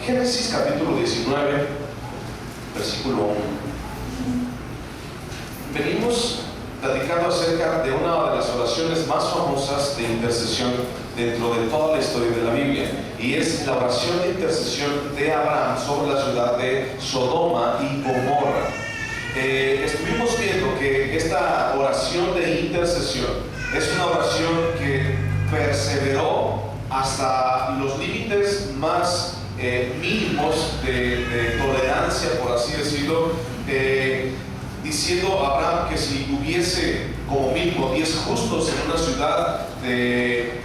Génesis capítulo 19, versículo 1. Venimos platicando acerca de una de las oraciones más famosas de intercesión dentro de toda la historia de la Biblia, y es la oración de intercesión de Abraham sobre la ciudad de Sodoma y Gomorra. Estuvimos viendo que esta oración de intercesión es una oración que perseveró hasta los límites más mínimos de tolerancia, por así decirlo, diciendo a Abraham que si hubiese como mínimo 10 justos en una ciudad de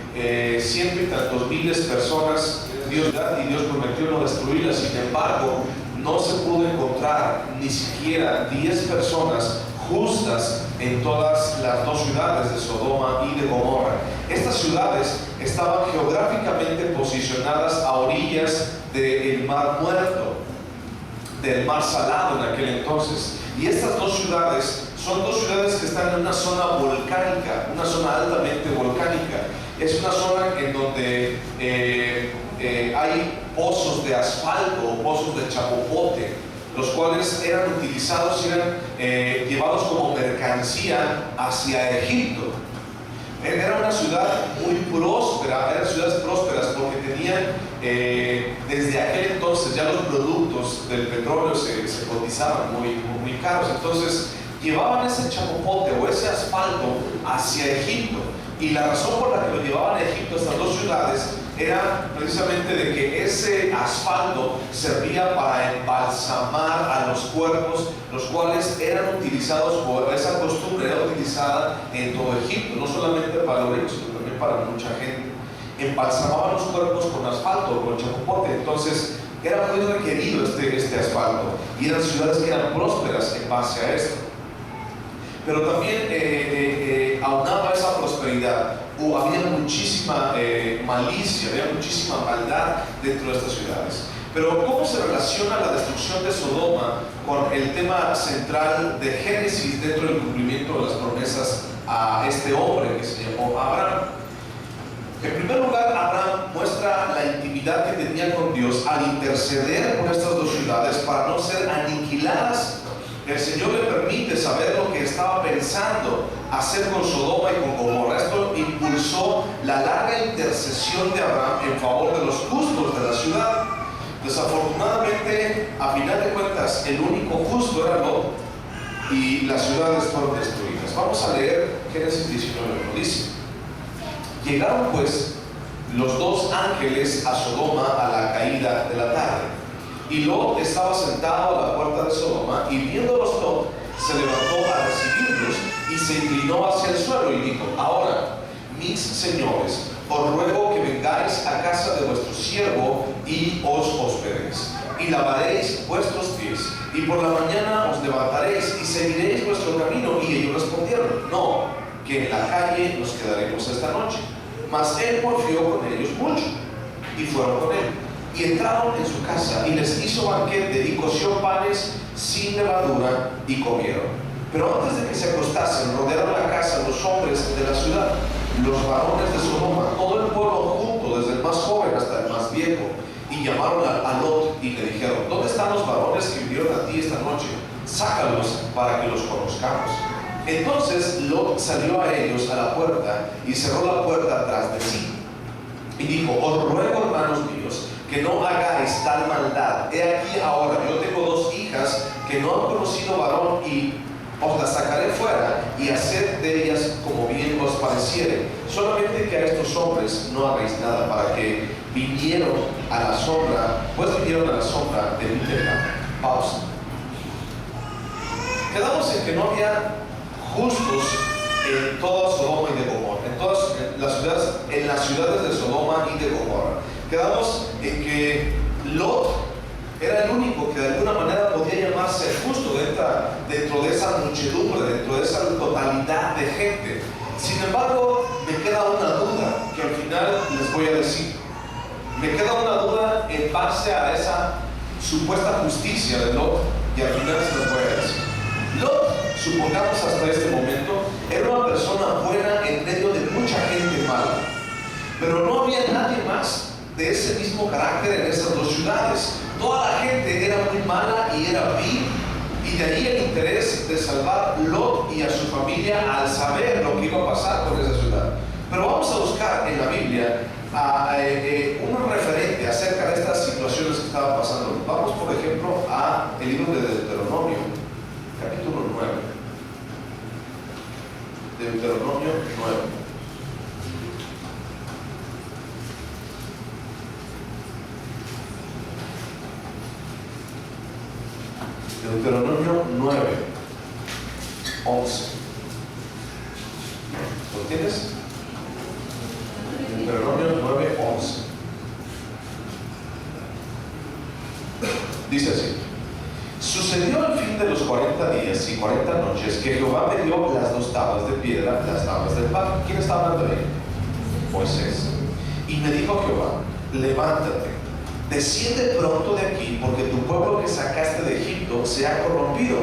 ciento y tantos miles de personas, Dios prometió no destruirla. Sin embargo, no se pudo encontrar ni siquiera 10 personas justas en todas las dos ciudades de Sodoma y de Gomorra. Estas ciudades estaban geográficamente posicionadas a orillas del Mar Muerto, del Mar Salado en aquel entonces. Y estas dos ciudades son dos ciudades que están en una zona volcánica, una zona altamente volcánica. Es una zona en donde hay pozos de asfalto o pozos de chapopote, los cuales eran utilizados y eran llevados como mercancía hacia Egipto. Era una ciudad muy próspera, eran ciudades prósperas porque tenían desde aquel entonces ya los productos del petróleo se cotizaban muy caros. Entonces llevaban ese chapopote o ese asfalto hacia Egipto, y la razón por la que lo llevaban a Egipto, estas dos ciudades, era precisamente de que ese asfalto servía para embalsamar a los cuerpos, los cuales eran utilizados, por esa costumbre era utilizada en todo Egipto, no solamente para los ricos, sino también para mucha gente. Embalsamaban los cuerpos con asfalto, con chapopote. Entonces era muy requerido este asfalto, y eran ciudades que eran prósperas en base a esto. Pero también aunaba esa prosperidad, había muchísima malicia, había muchísima maldad dentro de estas ciudades. Pero ¿cómo se relaciona la destrucción de Sodoma con el tema central de Génesis dentro del cumplimiento de las promesas a este hombre que se llamó Abraham? En primer lugar, Abraham muestra la intimidad que tenía con Dios al interceder por estas dos ciudades para no ser aniquiladas. El Señor le permite saber lo que estaba pensando hacer con Sodoma y con Gomorra. Esto impulsó la larga intercesión de Abraham en favor de los justos de la ciudad. Desafortunadamente, a final de cuentas, el único justo era Lot, y las ciudades fueron destruidas. Vamos a leer Génesis 19, lo dice: llegaron pues los dos ángeles a Sodoma a la caída de la tarde. Y Lot estaba sentado a la puerta de Sodoma, y viéndolos Lot se levantó a recibirlos y se inclinó hacia el suelo y dijo: ahora, mis señores, os ruego que vengáis a casa de vuestro siervo y os hospedéis, y lavaréis vuestros pies, y por la mañana os levantaréis y seguiréis vuestro camino. Y ellos respondieron: no, que en la calle nos quedaremos esta noche. Mas él porfió con ellos mucho, y fueron con él. Y entraron en su casa, y les hizo banquete, y coció panes sin levadura, y comieron. Pero antes de que se acostasen, rodearon la casa los hombres de la ciudad, los varones de Sodoma, todo el pueblo junto, desde el más joven hasta el más viejo. Y llamaron a Lot y le dijeron: ¿dónde están los varones que vinieron a ti esta noche? Sácalos para que los conozcamos. Entonces Lot salió a ellos a la puerta y cerró la puerta atrás de sí. Y dijo: os ruego, hermanos míos, que no hagáis tal maldad. He aquí ahora, yo tengo dos hijas que no han conocido varón, y os las sacaré fuera, y haced de ellas como bien os pareciere. Solamente que a estos hombres no hagáis nada, para que vinieron a la sombra de mi tejado. Pausa. Quedamos en que no había justos en toda Sodoma y de Gomorra, en las ciudades de Sodoma y de Gomorra. Quedamos en que Lot era el único que de alguna manera podía llamarse justo dentro de esa muchedumbre, dentro de esa totalidad de gente. Sin embargo, me queda una duda que al final les voy a decir. Me queda una duda en base a esa supuesta justicia de Lot, y al final se los voy a decir. Lot, supongamos hasta este momento, era una persona buena en medio de mucha gente mala, pero no había nadie más de ese mismo carácter en esas dos ciudades. Toda la gente era muy mala y era vil, y de ahí el interés de salvar Lot y a su familia al saber lo que iba a pasar con esa ciudad. Pero vamos a buscar en la Biblia un referente acerca de estas situaciones que estaban pasando. Vamos, por ejemplo, a el libro de Deuteronomio, capítulo 9. Deuteronomio 9. Deuteronomio 9, 11. ¿Lo tienes? Deuteronomio 9, 11. Dice así: sucedió al fin de los 40 días y 40 noches que Jehová me dio las dos tablas de piedra, las tablas del pacto. ¿Quién está hablando ahí? Moisés. Y me dijo Jehová: levántate, desciende pronto de aquí, porque tu pueblo que sacaste de Egipto se ha corrompido.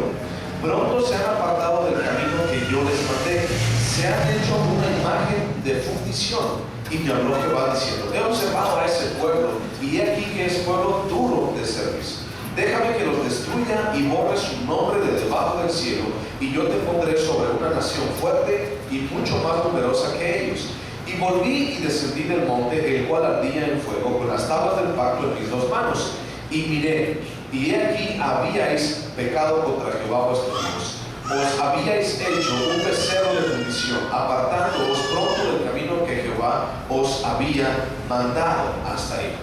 Pronto se han apartado del camino que yo les mandé, se han hecho una imagen de fundición. Y me habló Jehová diciendo: he observado a ese pueblo, y he aquí que es pueblo duro de servicio. Déjame que los destruya y borre su nombre de debajo del cielo, y yo te pondré sobre una nación fuerte y mucho más numerosa que ellos. Y volví y descendí del monte, el cual ardía en fuego, con las tablas del pacto en mis dos manos. Y miré, y he aquí habíais pecado contra Jehová vuestro Dios. Os habíais hecho un becerro de fundición, apartándoos pronto del camino que Jehová os había mandado. Hasta ahí.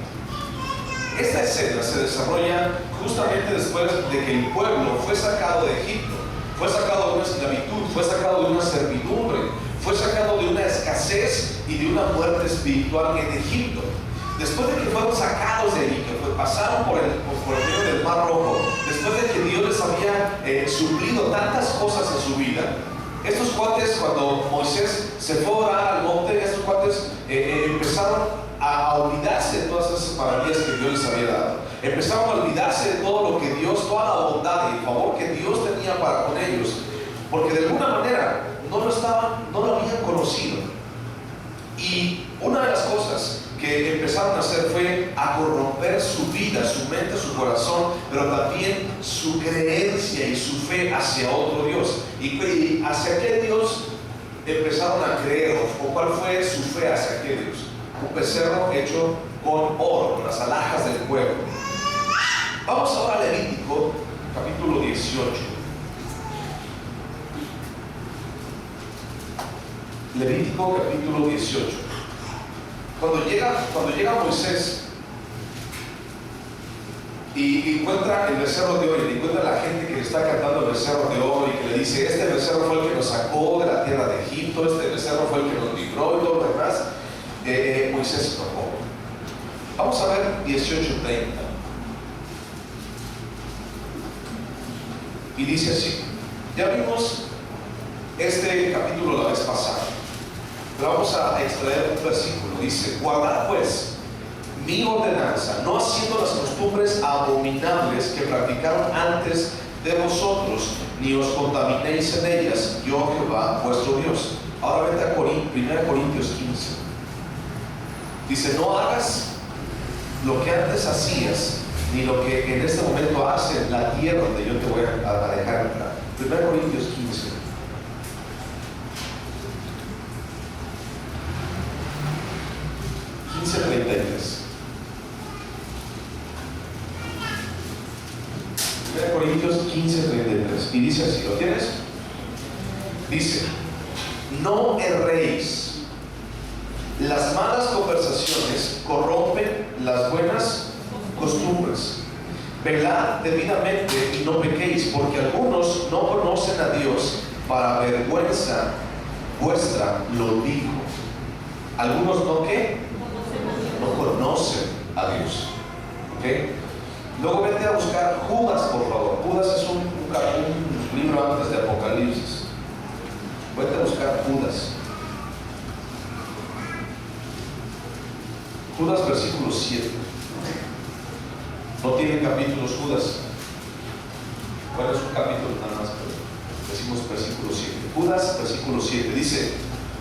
Esta escena se desarrolla justamente después de que el pueblo fue sacado de Egipto, fue sacado de una esclavitud, fue sacado de una servidumbre, fue sacado de una escasez y de una muerte espiritual en Egipto. Después de que fueron sacados de ahí, que pasaron por el medio del Mar Rojo, después de que Dios les había suplido tantas cosas en su vida, estos cuates, cuando Moisés se fue a orar al monte, estos cuates empezaron a olvidarse de todas esas maravillas que Dios les había dado. Empezaron a olvidarse de todo lo que Dios, toda la bondad y el favor que Dios tenía para con ellos, porque de alguna manera no lo habían conocido. Y una de las cosas que empezaron a hacer fue a corromper su vida, su mente, su corazón, pero también su creencia y su fe hacia otro Dios. ¿Y hacia qué Dios empezaron a creer? ¿O cuál fue su fe hacia qué Dios? Un becerro hecho con oro, con las alhajas del pueblo. Vamos ahora a Levítico, capítulo 18. Levítico, capítulo 18. Cuando llega Moisés y encuentra el becerro de oro, y encuentra a la gente que está cantando el becerro de oro y que le dice: este becerro fue el que nos sacó de la tierra de Egipto, este becerro fue el que nos libró y todo lo demás, Moisés se enojó. Vamos a ver 18:30. Y dice así. Ya vimos este capítulo la vez pasada, pero vamos a extraer un versículo. Dice: guardad pues mi ordenanza, no haciendo las costumbres abominables que practicaron antes de vosotros, ni os contaminéis en ellas, yo Jehová vuestro Dios. Ahora vete a 1 Corintios 15. Dice: no hagas lo que antes hacías, ni lo que en este momento hace la tierra donde yo te voy a dejar entrar. 1 Corintios 15. Corintios 15:33. Y dice así, ¿lo tienes? Dice: no erréis, las malas conversaciones corrompen las buenas costumbres. Velad debidamente y no pequéis, porque algunos no conocen a Dios, para vergüenza vuestra lo digo. Algunos no, ¿qué? No conocen a Dios. ¿Ok? Luego vete a buscar Judas, por favor. Judas es un libro antes de Apocalipsis. Vete a buscar Judas. Judas, versículo 7. No tiene capítulos Judas. Bueno, es un capítulo nada más, pero decimos versículo 7. Judas, versículo 7. Dice: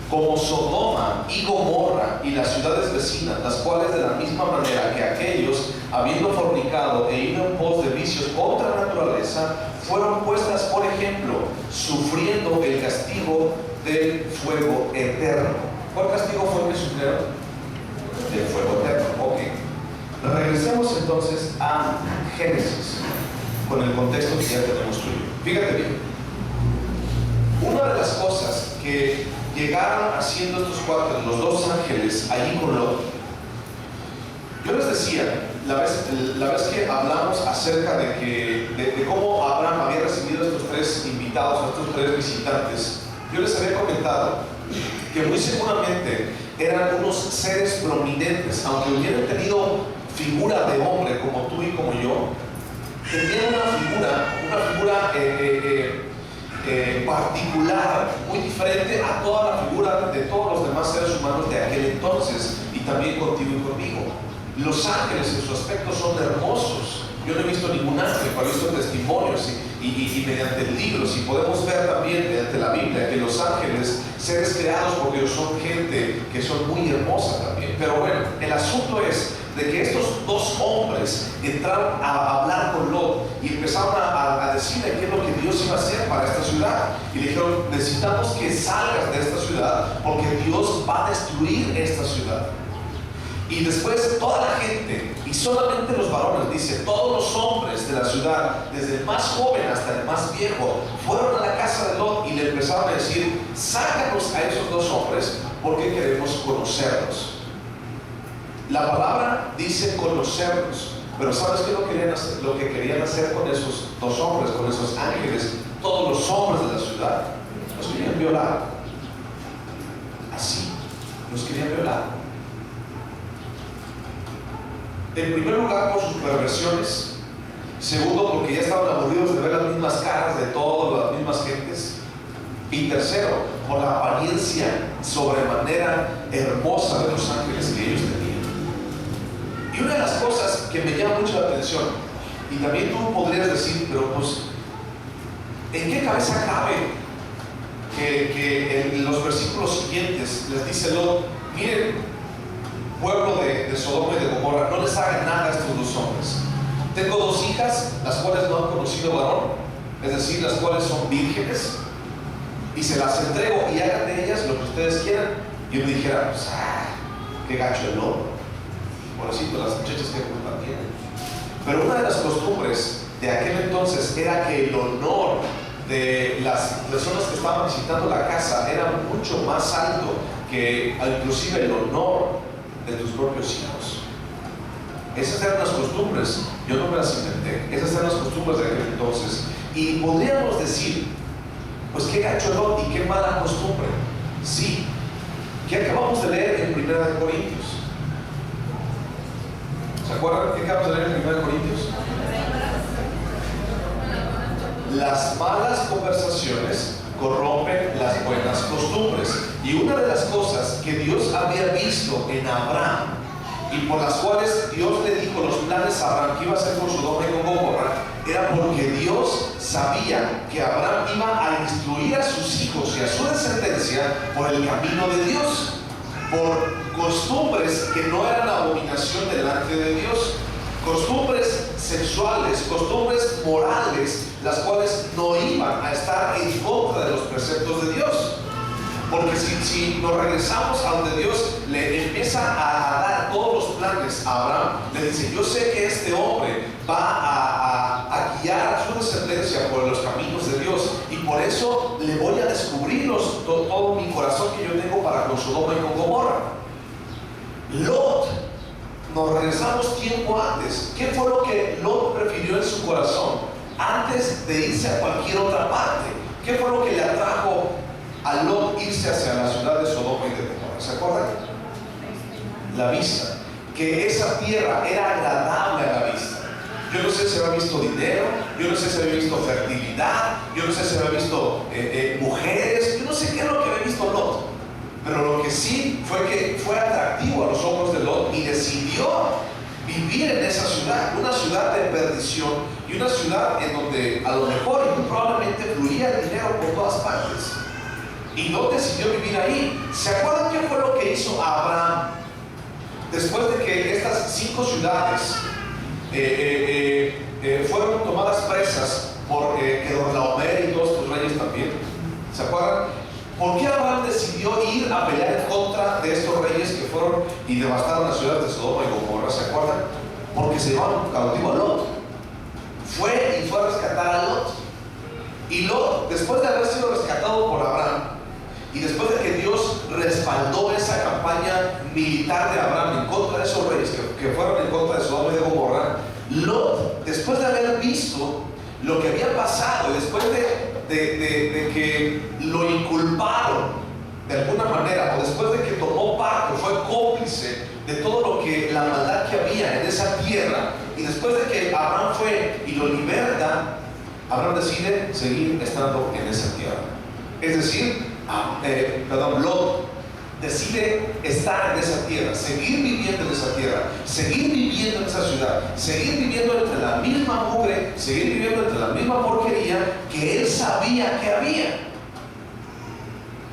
como Sodoma y Gomorra y las ciudades vecinas, las cuales de la misma manera que aquellos, habiendo fornicado e ido en pos de vicios contra la naturaleza, fueron puestas por ejemplo, sufriendo el castigo del fuego eterno. ¿Cuál castigo fue el que sufrieron? El fuego eterno. Ok. Regresemos entonces a Génesis, con el contexto que ya tenemos tú y yo. Fíjate bien. Una de las cosas que llegaron haciendo estos cuatro, los dos ángeles, allí con Lot. Yo les decía, la vez que hablamos acerca de cómo Abraham había recibido a estos tres invitados, a estos tres visitantes, yo les había comentado que muy seguramente eran unos seres prominentes, aunque hubieran tenido figura de hombre como tú y como yo, tenían una figura particular, muy diferente a toda la figura de todos los demás seres humanos de aquel entonces, y también contigo y conmigo. Los ángeles en su aspecto son hermosos. Yo no he visto ningún ángel, pero he visto testimonios y mediante libros, y podemos ver también mediante la Biblia que los ángeles, seres creados por Dios, son gente que son muy hermosa también. Pero bueno, el asunto es de que estos dos hombres entraron a hablar con Lot y empezaron a decirle qué es lo que Dios iba a hacer para esta ciudad, y le dijeron: necesitamos que salgas de esta ciudad porque Dios va a destruir esta ciudad. Y después toda la gente, y solamente los varones, dice, todos los hombres de la ciudad, desde el más joven hasta el más viejo, fueron a la casa de Lot y le empezaron a decir: sácanos a esos dos hombres porque queremos conocerlos. La palabra dice conocerlos, pero ¿sabes qué lo que querían hacer con esos dos hombres, con esos ángeles? Todos los hombres de la ciudad los querían violar. Así, los querían violar. En primer lugar, por sus perversiones. Segundo, porque ya estaban aburridos de ver las mismas caras de todas las mismas gentes. Y tercero, por la apariencia sobremanera hermosa de los ángeles que ellos tenían. Y una de las cosas que me llama mucho la atención, y también tú podrías decir, pero pues, ¿en qué cabeza cabe que en los versículos siguientes les dice Lot: miren, pueblo de Sodoma y de Gomorra, no les hagan nada a estos dos hombres? Tengo dos hijas, las cuales no han conocido varón, es decir, las cuales son vírgenes, y se las entrego y hagan de ellas lo que ustedes quieran. Y yo me dijera: pues, qué gacho el Lot, pobrecito, las muchachas que culpa tienen. Pero una de las costumbres de aquel entonces era que el honor de las personas que estaban visitando la casa era mucho más alto que inclusive el honor de tus propios hijos. Esas eran las costumbres, yo no me las inventé, esas eran las costumbres de aquel entonces. Y podríamos decir: pues qué gacho Lot y qué mala costumbre. Sí, ¿qué acabamos de leer en 1 Corintios? ¿Se acuerdan qué acabamos de leer en 1 Corintios? Las malas conversaciones corrompen las buenas costumbres. Y una de las cosas que Dios había visto en Abraham, y por las cuales Dios le dijo los planes a Abraham que iba a hacer con Sodoma y con Gomorra, era porque Dios sabía que Abraham iba a instruir a sus hijos y a su descendencia por el camino de Dios, por costumbres que no eran abominación delante de Dios, costumbres sexuales, costumbres morales, las cuales no iban a estar en contra de los preceptos de Dios. Porque si nos regresamos a donde Dios le empieza a dar todos los planes a Abraham, le dice: yo sé que este hombre va a guiar a su descendencia por los caminos de Dios, y por eso le voy a descubrir todo mi corazón que yo tengo para con Sodoma y con Gomorra. Lot, nos regresamos tiempo antes. ¿Qué fue lo que Lot prefirió en su corazón antes de irse a cualquier otra parte? ¿Qué fue lo que le atrajo a Lot irse hacia la ciudad de Sodoma y de Gomorra? ¿Se acuerdan? La vista, que esa tierra era agradable a la vista. Yo no sé si había visto dinero, yo no sé si había visto fertilidad, yo no sé si había visto mujeres, yo no sé qué es lo que había visto Lot, pero lo que sí fue que fue atractivo a los ojos de Lot y decidió vivir en esa ciudad, una ciudad de perdición y una ciudad en donde a lo mejor y muy probablemente fluía el dinero por todas partes. Y Lot decidió vivir ahí. ¿Se acuerdan qué fue lo que hizo Abraham? Después de que estas 5 ciudades fueron tomadas presas por Kedorlaomer y todos sus reyes también. ¿Se acuerdan? ¿Por qué Abraham decidió ir a pelear en contra de estos reyes que fueron y devastaron las ciudades de Sodoma y Gomorra? ¿Se acuerdan? Porque se llevaron cautivo a Lot. Fue a rescatar a Lot. Y Lot, después de haber sido rescatado por Abraham, y después de que Dios respaldó esa campaña militar de Abraham en contra de esos reyes que fueron en contra de Sodoma y de Gomorra, Lot, después de haber visto lo que había pasado, después de que lo inculparon de alguna manera, o después de que tomó parte, fue cómplice de todo lo que la maldad que había en esa tierra, y después de que Abraham fue y lo liberta, Abraham decide seguir estando en esa tierra. Es decir, Lot decide estar en esa tierra, seguir viviendo en esa tierra, seguir viviendo en esa ciudad, seguir viviendo entre la misma mugre, seguir viviendo entre la misma porquería que él sabía que había.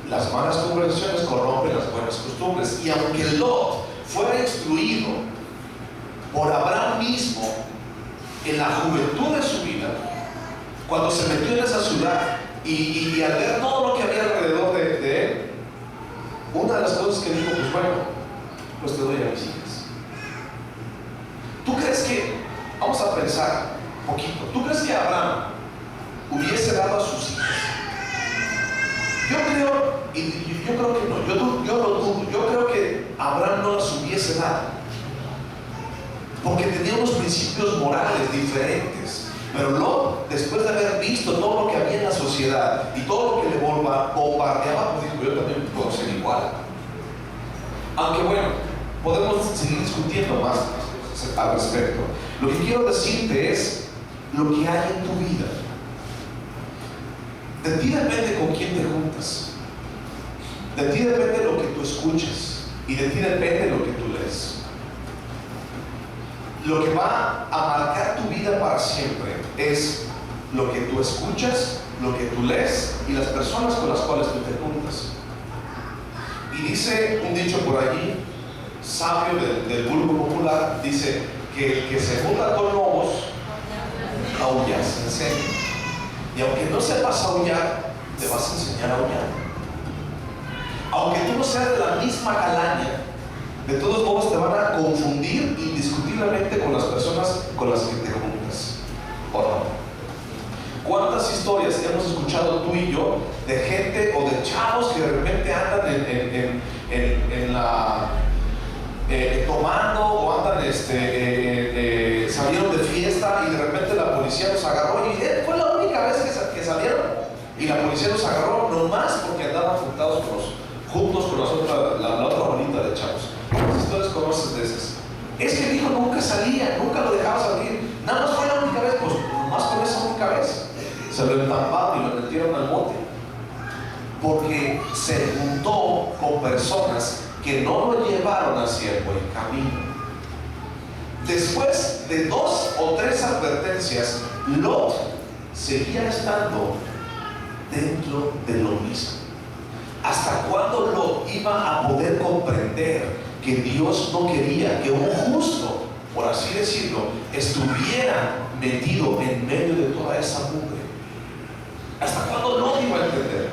Las malas conversaciones corrompen las buenas costumbres. Y aunque Lot fuera instruido por Abraham mismo en la juventud de su vida, cuando se metió en esa ciudad y al ver todo lo que había alrededor de él, una de las cosas que dijo, pues bueno, pues te doy a mis hijas. ¿Tú crees que, vamos a pensar un poquito, ¿tú crees que Abraham hubiese dado a sus hijas? Yo creo que no, yo lo dudo. Yo creo que Abraham no las hubiese dado, porque tenía unos principios morales diferentes. Pero Lot, después de haber visto todo lo que había en la sociedad y todo lo que le bombardeaba, pues dijo, yo también puedo ser igual. Aunque bueno, podemos seguir discutiendo más al respecto. Lo que quiero decirte es lo que hay en tu vida. De ti depende con quién te juntas. De ti depende lo que tú escuchas. Y de ti depende lo que tú lees. Lo que va a marcar tu vida para siempre es lo que tú escuchas, lo que tú lees y las personas con las cuales tú te juntas. Y dice un dicho por allí, sabio del vulgo popular, dice que el que se junta con lobos, aullar se enseña. Y aunque no sepas aullar, te vas a enseñar a aullar. Aunque tú no seas de la misma calaña, de todos modos te van a confundir indiscutiblemente con las personas con las que te juntas, ¿o no? ¿Cuántas historias hemos escuchado tú y yo de gente o de chavos que de repente andan tomando o andan salieron de fiesta y de repente la policía los agarró y fue la única vez que salieron y la policía los agarró nomás porque andaban juntos con la otra bolita de chavos? ¿Cuántas historias conoces de esas? Es que el hijo nunca salía, nunca lo dejaba salir, nada más fue la única vez, pues nomás con esa única vez se lo entamparon y lo metieron al bote, porque se juntó con personas que no lo llevaron hacia el buen camino. Después de 2 o 3 advertencias, Lot seguía estando dentro de lo mismo. ¿Hasta cuándo Lot iba a poder comprender que Dios no quería que un justo, por así decirlo, estuviera metido en medio de toda esa mugre? ¿Hasta cuándo Lot iba a entender?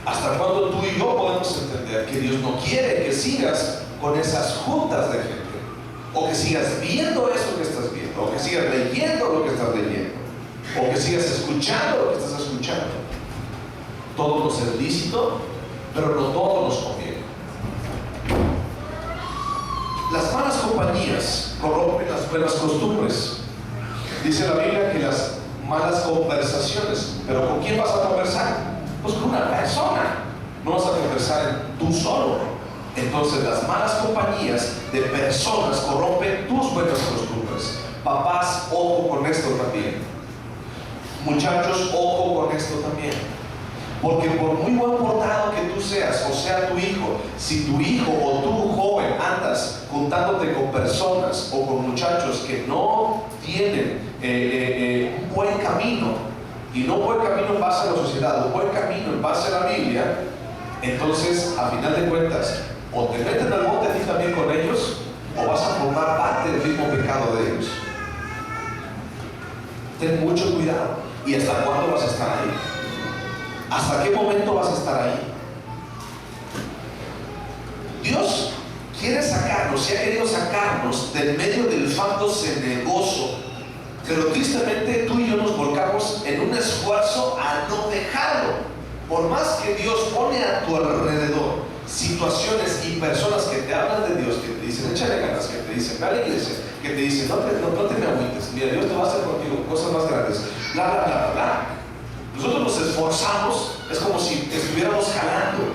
¿Hasta cuándo tú y yo podemos entender que Dios no quiere que sigas con esas juntas de gente? O que sigas viendo eso que estás viendo, o que sigas leyendo lo que estás leyendo, o que sigas escuchando lo que estás escuchando. Todo nos es lícito, pero no todo nos conviene. Las malas compañías corrompen las buenas costumbres. Dice la Biblia que las malas conversaciones, pero ¿con quién vas a conversar? Pues con una persona. No vas a conversar tú solo. Entonces las malas compañías de personas corrompen tus buenas costumbres. Papás, ojo con esto también. Muchachos, ojo con esto también. Porque por muy buen portado que tú seas, o sea tu hijo, si tu hijo o tú joven andas juntándote con personas o con muchachos que no tienen un buen camino, y no un buen camino en base a la sociedad, un buen camino en base a la Biblia, entonces a final de cuentas o te meten al bote a ti también con ellos, o vas a formar parte del mismo pecado de ellos. Ten mucho cuidado. ¿Y hasta cuándo vas a estar ahí? ¿Hasta qué momento vas a estar ahí? Dios quiere sacarnos y ha querido sacarnos del medio del fango cenagoso, pero tristemente tú y yo nos volcamos en un esfuerzo a no dejarlo. Por más que Dios pone a tu alrededor situaciones y personas que te hablan de Dios, que te dicen échale ganas, que te dicen ve a la iglesia, que te dicen no te me agüites, mira, Dios te va a hacer contigo cosas más grandes, bla bla bla bla bla. Nosotros nos esforzamos, es como si estuviéramos jalando,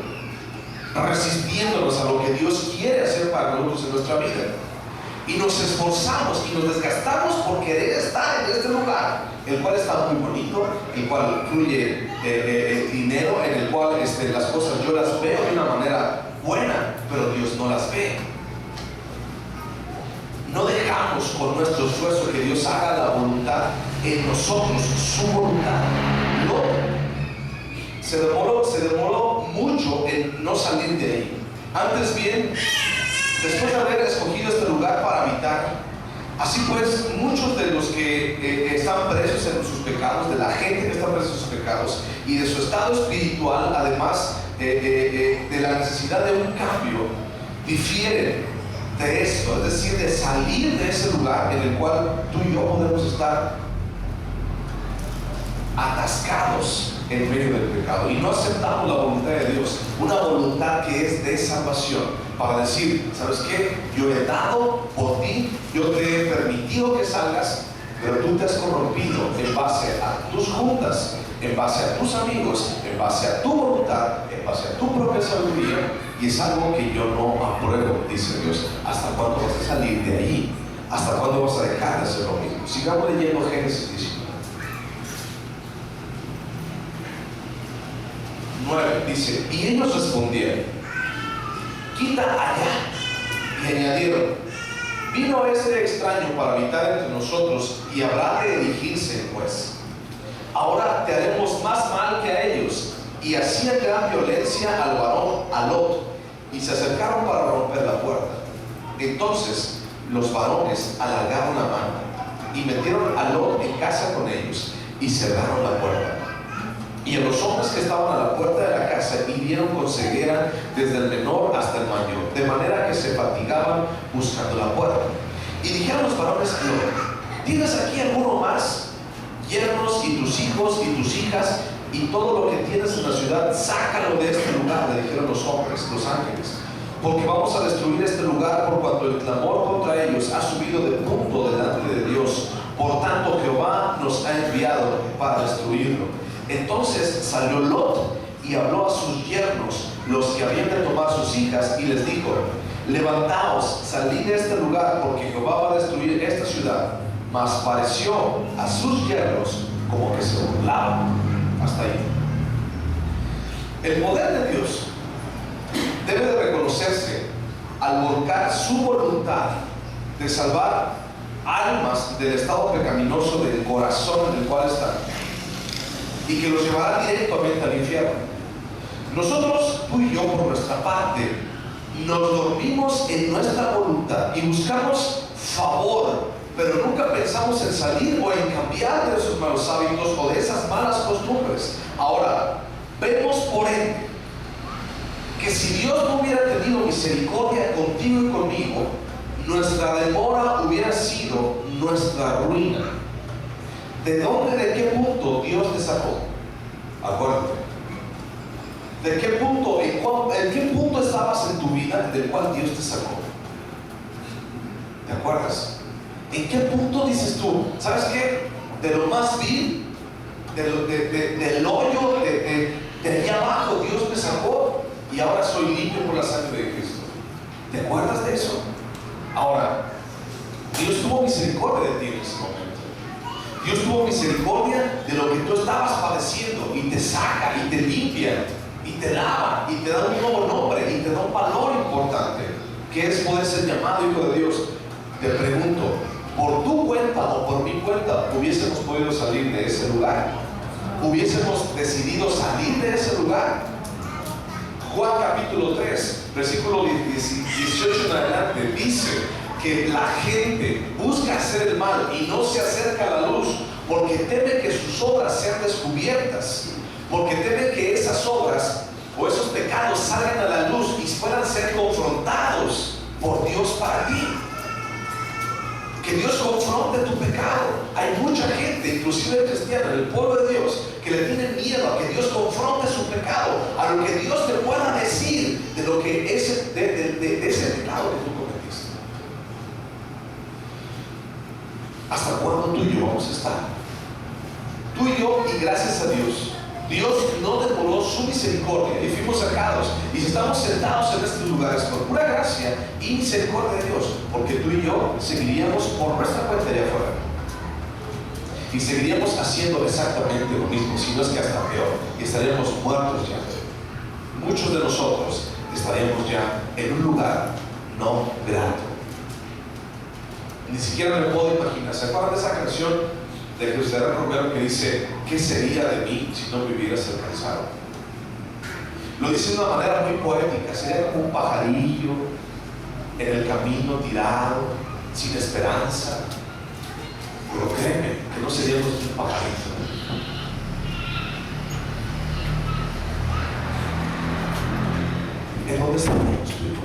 resistiéndonos a lo que Dios quiere hacer para nosotros en nuestra vida, y nos esforzamos y nos desgastamos por querer estar en este lugar, el cual está muy bonito, el cual fluye dinero, en el cual las cosas yo las veo de una manera buena, pero Dios no las ve. No dejamos con nuestro esfuerzo que Dios haga la voluntad en nosotros, su voluntad. Se demoró mucho en no salir de ahí. Antes bien, después de haber escogido este lugar para habitar, así pues, muchos de los que están presos en sus pecados, de la gente que está presa en sus pecados y de su estado espiritual, además de la necesidad de un cambio, difieren de esto, es decir, de salir de ese lugar en el cual tú y yo podemos estar atascados en medio del pecado y no aceptamos la voluntad de Dios, una voluntad que es de salvación, para decir, ¿sabes qué? Yo he dado por ti, yo te he permitido que salgas, pero tú te has corrompido en base a tus juntas, en base a tus amigos, en base a tu voluntad, en base a tu propia sabiduría, y es algo que yo no apruebo, dice Dios. ¿Hasta cuándo vas a salir de ahí? ¿Hasta cuándo vas a dejar de hacer lo mismo? Sigamos leyendo Génesis 19. 9 dice, y ellos respondieron, quita allá, y añadieron, vino este extraño para habitar entre nosotros y habrá de erigirse pues. Ahora te haremos más mal que a ellos. Y hacían gran violencia al varón, a Lot, y se acercaron para romper la puerta. Entonces los varones alargaron la mano y metieron a Lot en casa con ellos y cerraron la puerta. Y a los hombres que estaban a la puerta de la casa hirieron con ceguera desde el menor hasta el mayor, de manera que se fatigaban buscando la puerta. Y dijeron los varones a Lot, ¿tienes aquí alguno más? Yernos y tus hijos y tus hijas y todo lo que tienes en la ciudad, sácalo de este lugar, le dijeron los hombres, los ángeles, porque vamos a destruir este lugar por cuanto el clamor contra ellos ha subido de punto delante de Dios. Por tanto Jehová nos ha enviado para destruirlo. Entonces salió Lot y habló a sus yernos, los que habían de tomar sus hijas, y les dijo, levantaos, salid de este lugar, porque Jehová va a destruir esta ciudad. Mas pareció a sus yernos como que se burlaban. Hasta ahí. El poder de Dios debe de reconocerse al volcar su voluntad de salvar almas del estado pecaminoso del corazón en el cual están, y que los llevará directamente al infierno. Nosotros, tú y yo, por nuestra parte, nos dormimos en nuestra voluntad y buscamos favor, pero nunca pensamos en salir o en cambiar de esos malos hábitos o de esas malas costumbres. Ahora, vemos por ende que si Dios no hubiera tenido misericordia contigo y conmigo, nuestra demora hubiera sido nuestra ruina. ¿De dónde, de qué punto Dios te sacó? Acuérdate. ¿De qué punto, en qué punto estabas en tu vida del cual Dios te sacó? ¿Te acuerdas? ¿En qué punto dices tú, sabes qué? De lo más vil, del hoyo, de allá abajo, Dios me sacó y ahora soy limpio por la sangre de Cristo. ¿Te acuerdas de eso? Ahora, Dios tuvo misericordia de ti en ese momento. Dios tuvo misericordia de lo que tú estabas padeciendo y te saca y te limpia y te lava y te da un nuevo nombre y te da un valor importante, que es poder ser llamado hijo de Dios. Te pregunto, ¿por tu cuenta o por mi cuenta hubiésemos podido salir de ese lugar? ¿Hubiésemos decidido salir de ese lugar? Juan capítulo 3, versículo 18 en adelante, dice que la gente busca hacer el mal y no se acerca a la luz porque teme que sus obras sean descubiertas, porque teme que esas obras o esos pecados salgan a la luz y puedan ser confrontados por Dios para ti. Que Dios confronte tu pecado. Hay mucha gente, inclusive cristiana, en el pueblo de Dios, que le tiene miedo a que Dios confronte su pecado, a lo que Dios te pueda decir de lo que de ese pecado que tú cometiste. ¿Hasta cuándo tú y yo vamos a estar? Tú y yo, y gracias a Dios, Dios no demoró su misericordia y fuimos sacados y estamos sentados en estos lugares por pura gracia y misericordia de Dios, porque tú y yo seguiríamos por nuestra cuenta allá afuera y seguiríamos haciendo exactamente lo mismo, si no es que hasta peor, y estaríamos muertos ya. Muchos de nosotros estaríamos ya en un lugar no grato. Ni siquiera me puedo imaginar. ¿Se acuerdan de esa canción de José Romero que dice: ¿qué sería de mí si no me hubieras alcanzado? Lo dice de una manera muy poética. Sería como un pajarillo en el camino tirado, sin esperanza. Pero créeme que no seríamos un pajarito. ¿En dónde estaríamos tú y yo?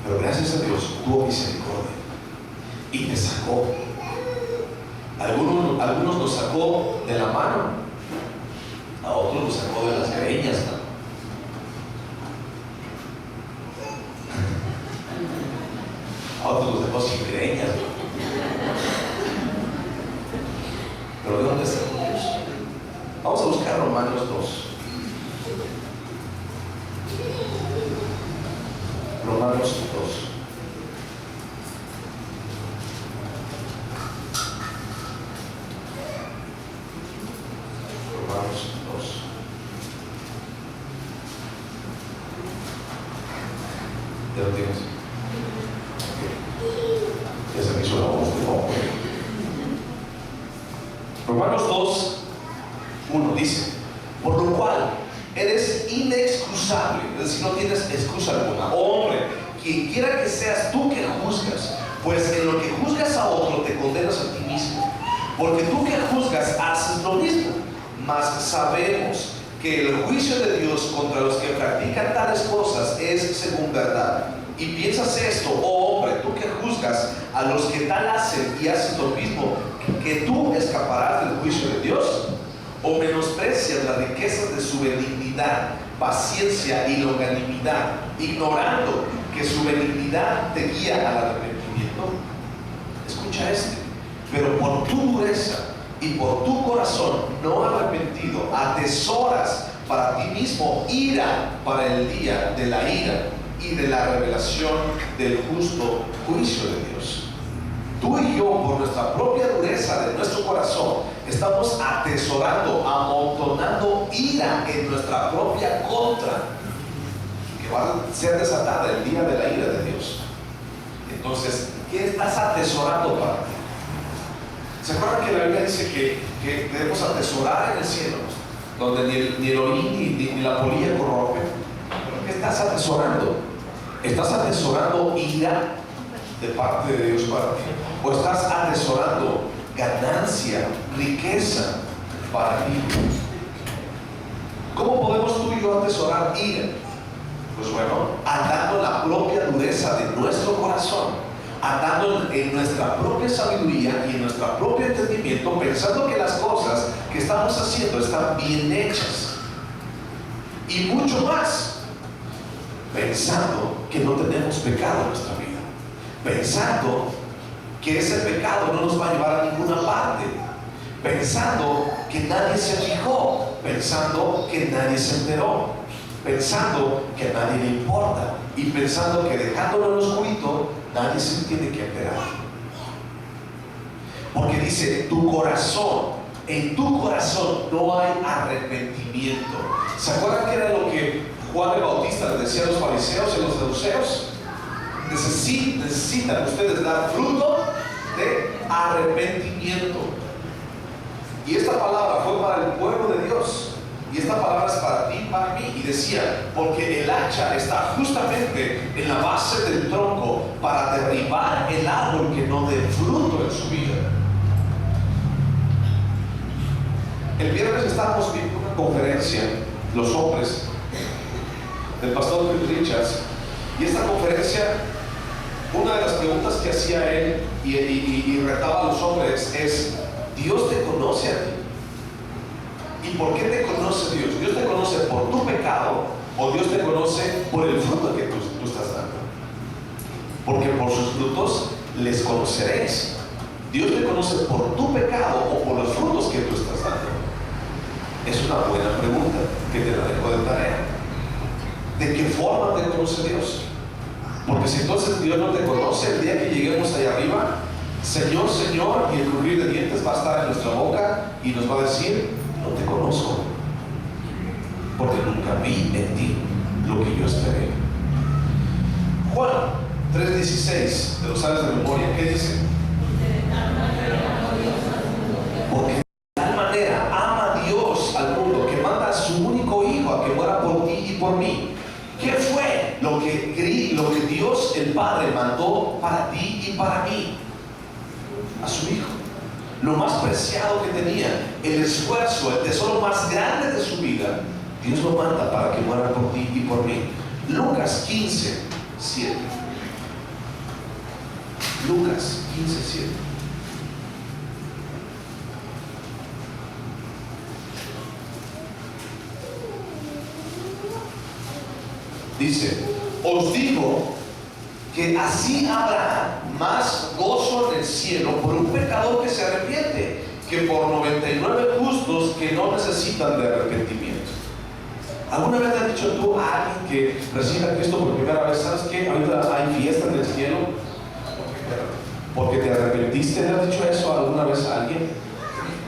Pero gracias a Dios tuvo misericordia y te sacó. Algunos los sacó de la mano, a otros los sacó de las greñas, ¿no? A otros los dejó sin greñas, ¿no? Pero ¿de dónde está Dios? Vamos a buscar Romanos 2. Romanos 2. ¿Ya lo tienes? Okay. Ya se me hizo la voz de poco. Romanos 2, 1 dice: por lo cual eres inexcusable, es decir, no tienes excusa alguna. Oh, hombre, quien quiera que seas tú que juzgas, pues en lo que juzgas a otro te condenas a ti mismo, porque tú que juzgas haces lo mismo. Mas sabemos que el juicio de Dios contra los que practican tales cosas es según verdad. Y piensas esto: oh hombre, tú que juzgas a los que tal hacen y haces lo mismo, que tú escaparás del juicio de Dios, o menosprecias las riquezas de su benignidad, paciencia y longanimidad, ignorando que su benignidad te guía al arrepentimiento. Escucha este: pero por tu dureza y por tu corazón no arrepentido atesoras para ti mismo ira para el día de la ira y de la revelación del justo juicio de Dios. Tú y yo, por nuestra propia dureza de nuestro corazón, estamos atesorando, amontonando ira en nuestra propia contra, que va a ser desatada el día de la ira de Dios. Entonces, ¿qué estás atesorando para ti? ¿Se acuerdan que la Biblia dice que debemos atesorar en el cielo, donde ni el orín ni la polilla corrompen? ¿Pero qué estás atesorando? ¿Estás atesorando ira de parte de Dios para ti? ¿O estás atesorando ganancia, riqueza para ti? ¿Cómo podemos tú y yo atesorar ira? Pues bueno, andando la propia dureza de nuestro corazón, andando en nuestra propia sabiduría y en nuestro propio entendimiento, pensando que las cosas que estamos haciendo están bien hechas. Y mucho más, pensando que no tenemos pecado en nuestra vida, pensando que ese pecado no nos va a llevar a ninguna parte, pensando que nadie se fijó, pensando que nadie se enteró, pensando que a nadie le importa, y pensando que dejándolo en lo oscurito nadie se tiene que enterar. Porque dice: tu corazón, en tu corazón no hay arrepentimiento. ¿Se acuerdan que era lo que Juan el Bautista le decía a los fariseos y a los saduceos? Necesitan ustedes dar fruto de arrepentimiento. Y esta palabra fue para el pueblo de Dios. y esta palabra es para ti y para mí. Y decía, porque el hacha está justamente en la base del tronco para derribar el árbol que no dé fruto en su vida. El viernes estábamos viendo una conferencia, los hombres, del pastor Richards, y esta conferencia, una de las preguntas que hacía él y retaba a los hombres es: ¿Dios te conoce a ti? ¿Y por qué te conoce Dios? ¿Dios te conoce por tu pecado o Dios te conoce por el fruto que tú estás dando? Porque por sus frutos les conoceréis. ¿Dios te conoce por tu pecado o por los frutos que tú estás dando? Es una buena pregunta que te la dejo de tarea. ¿De qué forma te conoce Dios? Porque si entonces Dios no te conoce, el día que lleguemos allá arriba, Señor, Señor, y el crujir de dientes va a estar en nuestra boca y nos va a decir: no te conozco, porque nunca vi en ti lo que yo esperé. Juan 3:16, ¿te lo sabes de memoria? ¿Qué dice? Porque de tal manera ama Dios al mundo que manda a su único hijo a que muera por ti y por mí. ¿Qué fue lo que Dios el Padre mandó para ti y para mí? A su hijo, lo más preciado que tenía, el esfuerzo, el tesoro más grande de su vida. Dios lo manda para que muera por ti y por mí. Lucas 15:7. Lucas 15:7. Dice: os digo que así habrá más gozo en el cielo por un pecador que se arrepiente que por 99 justos que no necesitan de arrepentimiento. ¿Alguna vez te has dicho tú a alguien que recibe a Cristo por primera vez: ¿sabes qué? Ahorita hay fiesta en el cielo porque te arrepentiste? ¿Le has dicho eso alguna vez a alguien?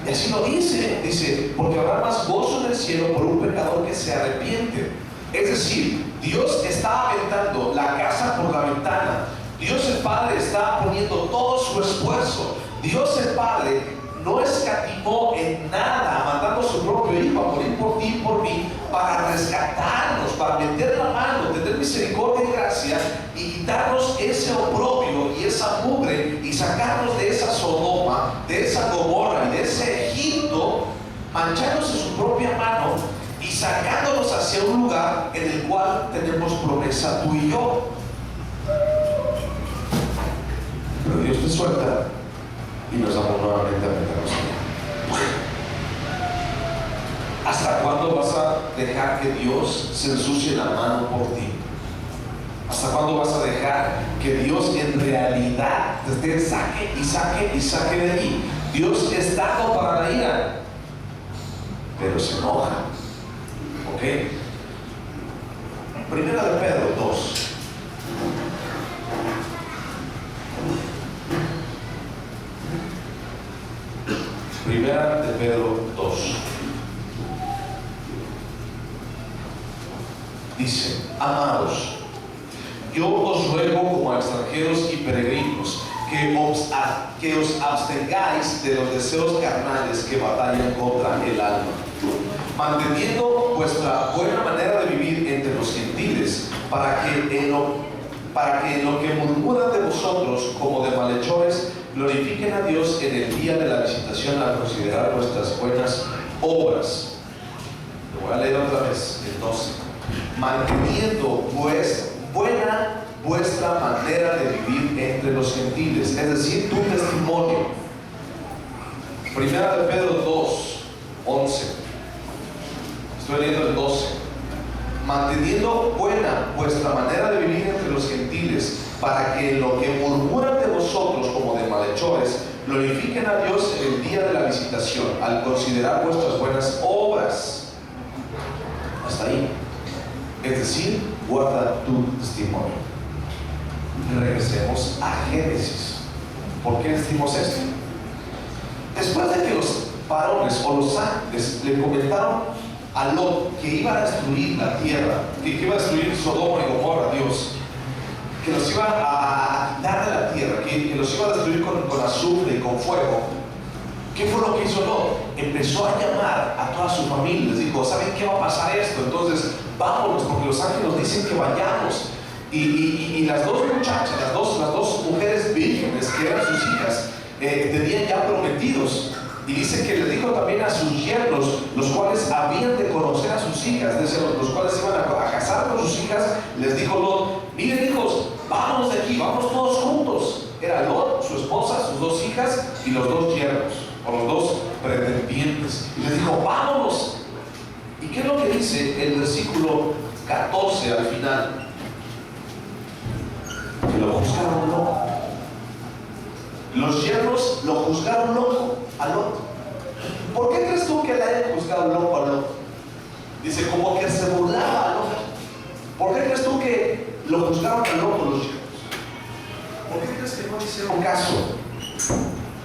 Y así lo dice, porque habrá más gozo en el cielo por un pecador que se arrepiente. Es decir, Dios está aventando la casa por la ventana. Dios el Padre está poniendo todo su esfuerzo. Dios el Padre no escatimó en nada, mandando a su propio hijo a morir por ti y por mí, para rescatarnos, para meter la mano, tener misericordia y gracia y quitarnos ese oprobio y esa mugre y sacarnos de esa Sodoma, de esa Gomorra y de ese Egipto, manchándose su propia mano y sacándonos hacia un lugar en el cual tenemos promesa tú y yo. Pero Dios te suelta y nos damos nuevamente a meternos allá. ¿Hasta cuándo vas a dejar que Dios se ensucie la mano por ti? ¿Hasta cuándo vas a dejar que Dios en realidad te saque y saque y saque de allí? Dios es dado para la ira, pero se enoja. ¿Ok? Primera de Pedro 2. Primera de Pedro 2. Dice: amados, yo os ruego como a extranjeros y peregrinos que os abstengáis de los deseos carnales que batallan contra el alma, manteniendo vuestra buena manera de vivir entre los gentiles, para que en lo que murmuran de vosotros como de malhechores, glorifiquen a Dios en el día de la visitación al considerar vuestras buenas obras. Lo voy a leer otra vez, el 12. Manteniendo vuestra manera de vivir entre los gentiles, es decir, tu testimonio. Primera de Pedro 2, 11. Estoy leyendo el 12. Manteniendo vuestra manera de vivir entre los gentiles, para que en lo que murmuran de vosotros como de malhechores, glorifiquen a Dios en el día de la visitación, al considerar vuestras buenas obras. Hasta ahí. Es decir, guarda tu testimonio. Regresemos a Génesis. ¿Por qué decimos esto? Después de que los varones o los ángeles le comentaron a Lot que iba a destruir la tierra, que iba a destruir Sodoma y Gomorra, Dios, que los iba a quitar de la tierra, que los iba a destruir con azufre y con fuego, ¿qué fue lo que hizo Lot? empezó a llamar a toda su familia. Les dijo: ¿saben qué va a pasar esto? Entonces vámonos, porque los ángeles nos dicen que vayamos. Y las dos muchachas, las dos mujeres vírgenes que eran sus hijas, tenían ya prometidos. Y dice que les dijo también a sus yernos, los cuales habían de conocer a sus hijas, los cuales iban a casar con sus hijas. Les dijo Lot: miren, hijos, vámonos de aquí, vamos todos juntos. Era Lot, su esposa, sus dos hijas y los dos yernos, o los dos pretendientes. Y les dijo: vámonos. ¿Y qué es lo que dice el versículo 14 al final? Que lo juzgaron loco. Los yernos lo juzgaron loco a Lot. ¿Por qué crees tú que le hayan juzgado loco a Lot? Dice, como que se burlaba a Lot. ¿Por qué crees tú que lo juzgaron a loco los yernos? ¿Por qué crees que no hicieron caso?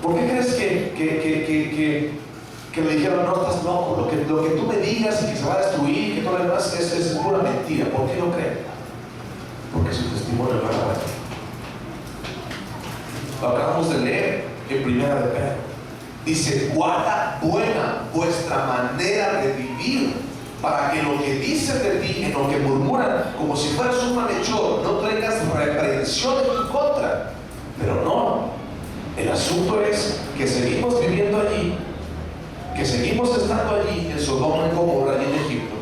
¿Por qué crees que le dijeron: no, estás loco, lo que tú me digas y que se va a destruir, que todo lo demás es pura mentira? ¿Por qué no creen? Porque su testimonio no era bueno. Lo acabamos de leer en Primera de Pedro. Dice: guarda buena vuestra manera de vivir, para que lo que dicen de ti, en lo que murmuran, como si fueras un malhechor, no traigas reprensión en tu contra. Pero no, el asunto es que seguimos viviendo allí, que seguimos estando allí en Sodoma y Gomorra y en Egipto,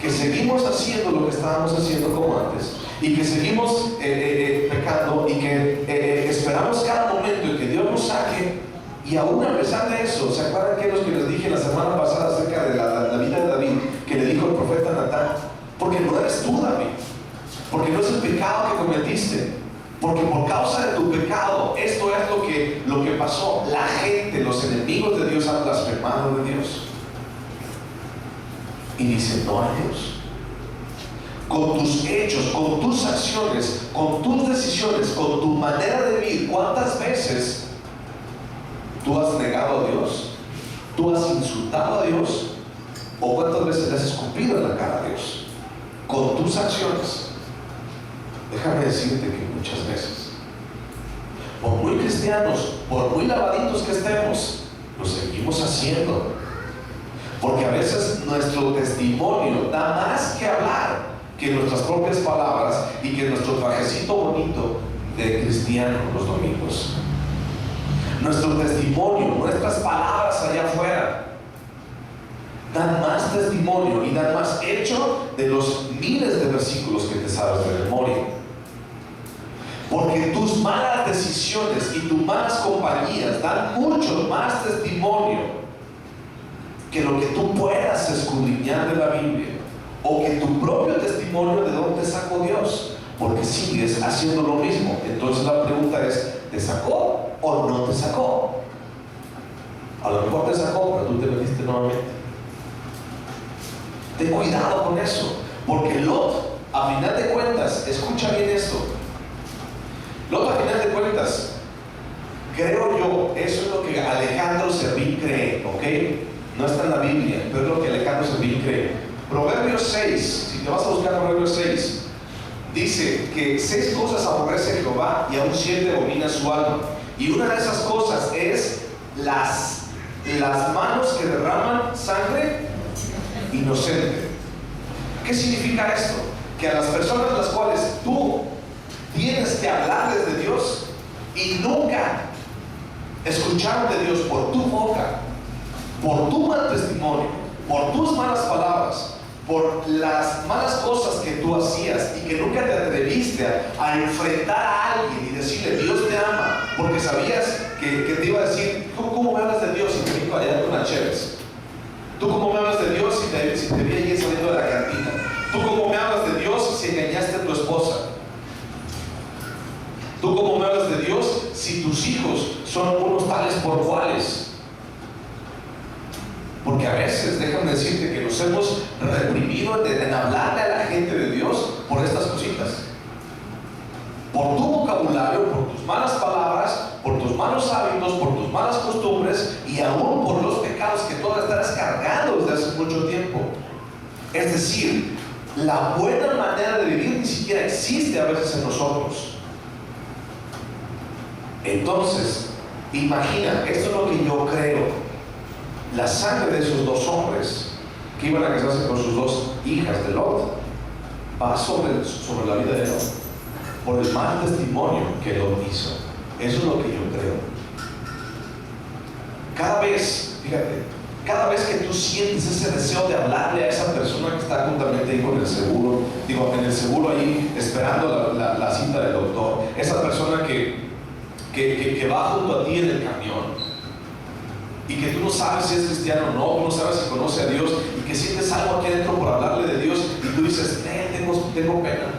que seguimos haciendo lo que estábamos haciendo como antes, y que seguimos pecando, y que esperamos cada momento en que Dios nos saque. Y aún a pesar de eso, ¿se acuerdan que les dije la semana pasada acerca de la vida de David? Que le dijo el profeta Natán: porque no eres tú, David, porque no es el pecado que cometiste, porque por causa de tu pecado esto es lo que pasó. La gente, los enemigos de Dios, han blasfemado de Dios. Y dice: no a Dios. Con tus hechos, con tus acciones, con tus decisiones, con tu manera de vivir, ¿cuántas veces tú has negado a Dios? ¿Tú has insultado a Dios? ¿O cuántas veces le has escupido en la cara a Dios? Con tus acciones. Déjame decirte que muchas veces, por muy cristianos, por muy lavaditos que estemos, lo seguimos haciendo. Porque a veces nuestro testimonio da más que hablar que nuestras propias palabras y que nuestro trajecito bonito de cristiano los domingos. Nuestro testimonio, nuestras palabras allá afuera, dan más testimonio y dan más hecho de los miles de versículos que te sabes de memoria. Porque tus malas decisiones y tus malas compañías dan mucho más testimonio que lo que tú puedas escudriñar de la Biblia, o que tu propio testimonio de dónde sacó Dios, porque sigues haciendo lo mismo. Entonces la pregunta es: ¿te sacó o no te sacó? A lo mejor te sacó, pero tú te metiste nuevamente. Ten cuidado con eso, porque Lot, a final de cuentas, escucha bien esto, Lot, a final de cuentas, creo yo, eso es lo que Alejandro Servín cree, ¿ok? No está en la Biblia, pero es lo que Alejandro Servín cree. Proverbios 6, si te vas a buscar Proverbios 6, dice que 6 cosas aborrece Jehová y aún 7 domina su alma. Y una de esas cosas es las manos que derraman sangre inocente. ¿Qué significa esto? Que a las personas a las cuales tú tienes que hablarles de Dios y nunca escucharon de Dios por tu boca, por tu mal testimonio, por tus malas palabras, por las malas cosas que tú hacías y que nunca te atreviste a enfrentar a alguien y decirle: Dios te ama, porque sabías que te iba a decir: ¿tú cómo me hablas de Dios si te dijo allá con las cheves? ¿Tú cómo me hablas de Dios si te vi allí saliendo de la cantina? ¿Tú cómo me hablas de Dios si engañaste a tu esposa? ¿Tú cómo me hablas de Dios si tus hijos son unos tales por cuales? Porque a veces, déjame decirte que nos hemos reprimido en hablarle a la gente de Dios por estas cositas. Por tu vocabulario, por tus malas palabras, por tus malos hábitos, por tus malas costumbres y aún por los pecados que tú estás cargando desde hace mucho tiempo. Es decir, la buena manera de vivir ni siquiera existe a veces en nosotros. Entonces, imagina, esto es lo que yo creo. la sangre de esos dos hombres que iban a casarse con sus dos hijas de Lot va sobre la vida de Lot por el mal testimonio que Lot hizo. Eso es lo que yo creo. Cada vez, fíjate, cada vez que tú sientes ese deseo de hablarle a esa persona que está juntamente ahí con el seguro, en el seguro ahí esperando la cita del doctor, esa persona que va junto a ti en el camión y que tú no sabes si es cristiano o no, tú no sabes si conoce a Dios y que sientes algo aquí adentro por hablarle de Dios y tú dices, tengo pena.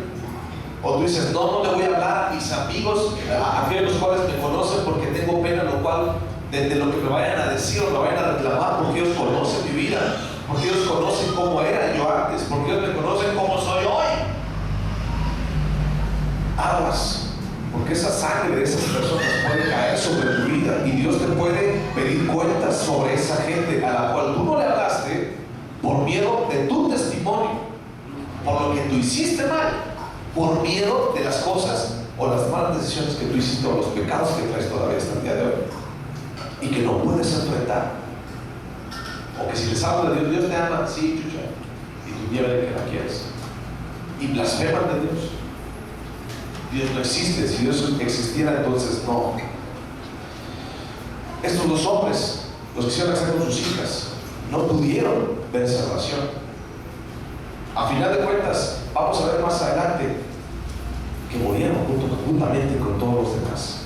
O tú dices, no le voy a hablar a mis amigos, a aquellos los cuales me conocen porque tengo pena, lo cual de lo que me vayan a decir o me vayan a reclamar, porque ellos conocen mi vida, porque ellos conocen cómo era yo antes, porque ellos me conocen cómo soy hoy. Aguas, porque esa sangre de esas personas puede caer sobre tu vida y Dios te puede pedir cuentas sobre esa gente a la cual tú no le hablaste por miedo de tu testimonio, por lo que tú hiciste mal, por miedo de las cosas o las malas decisiones que tú hiciste o los pecados que traes todavía hasta el día de hoy y que no puedes enfrentar. O que si les hablo de Dios, Dios te ama, sí, chucha, y tú llévale que la quieres y blasfeman de Dios. Dios no existe. Si Dios existiera, entonces no. Estos dos hombres, los que quisieron casar con sus hijas, no pudieron ver esa relación. A final de cuentas, vamos a ver más adelante que murieron juntamente con todos los demás.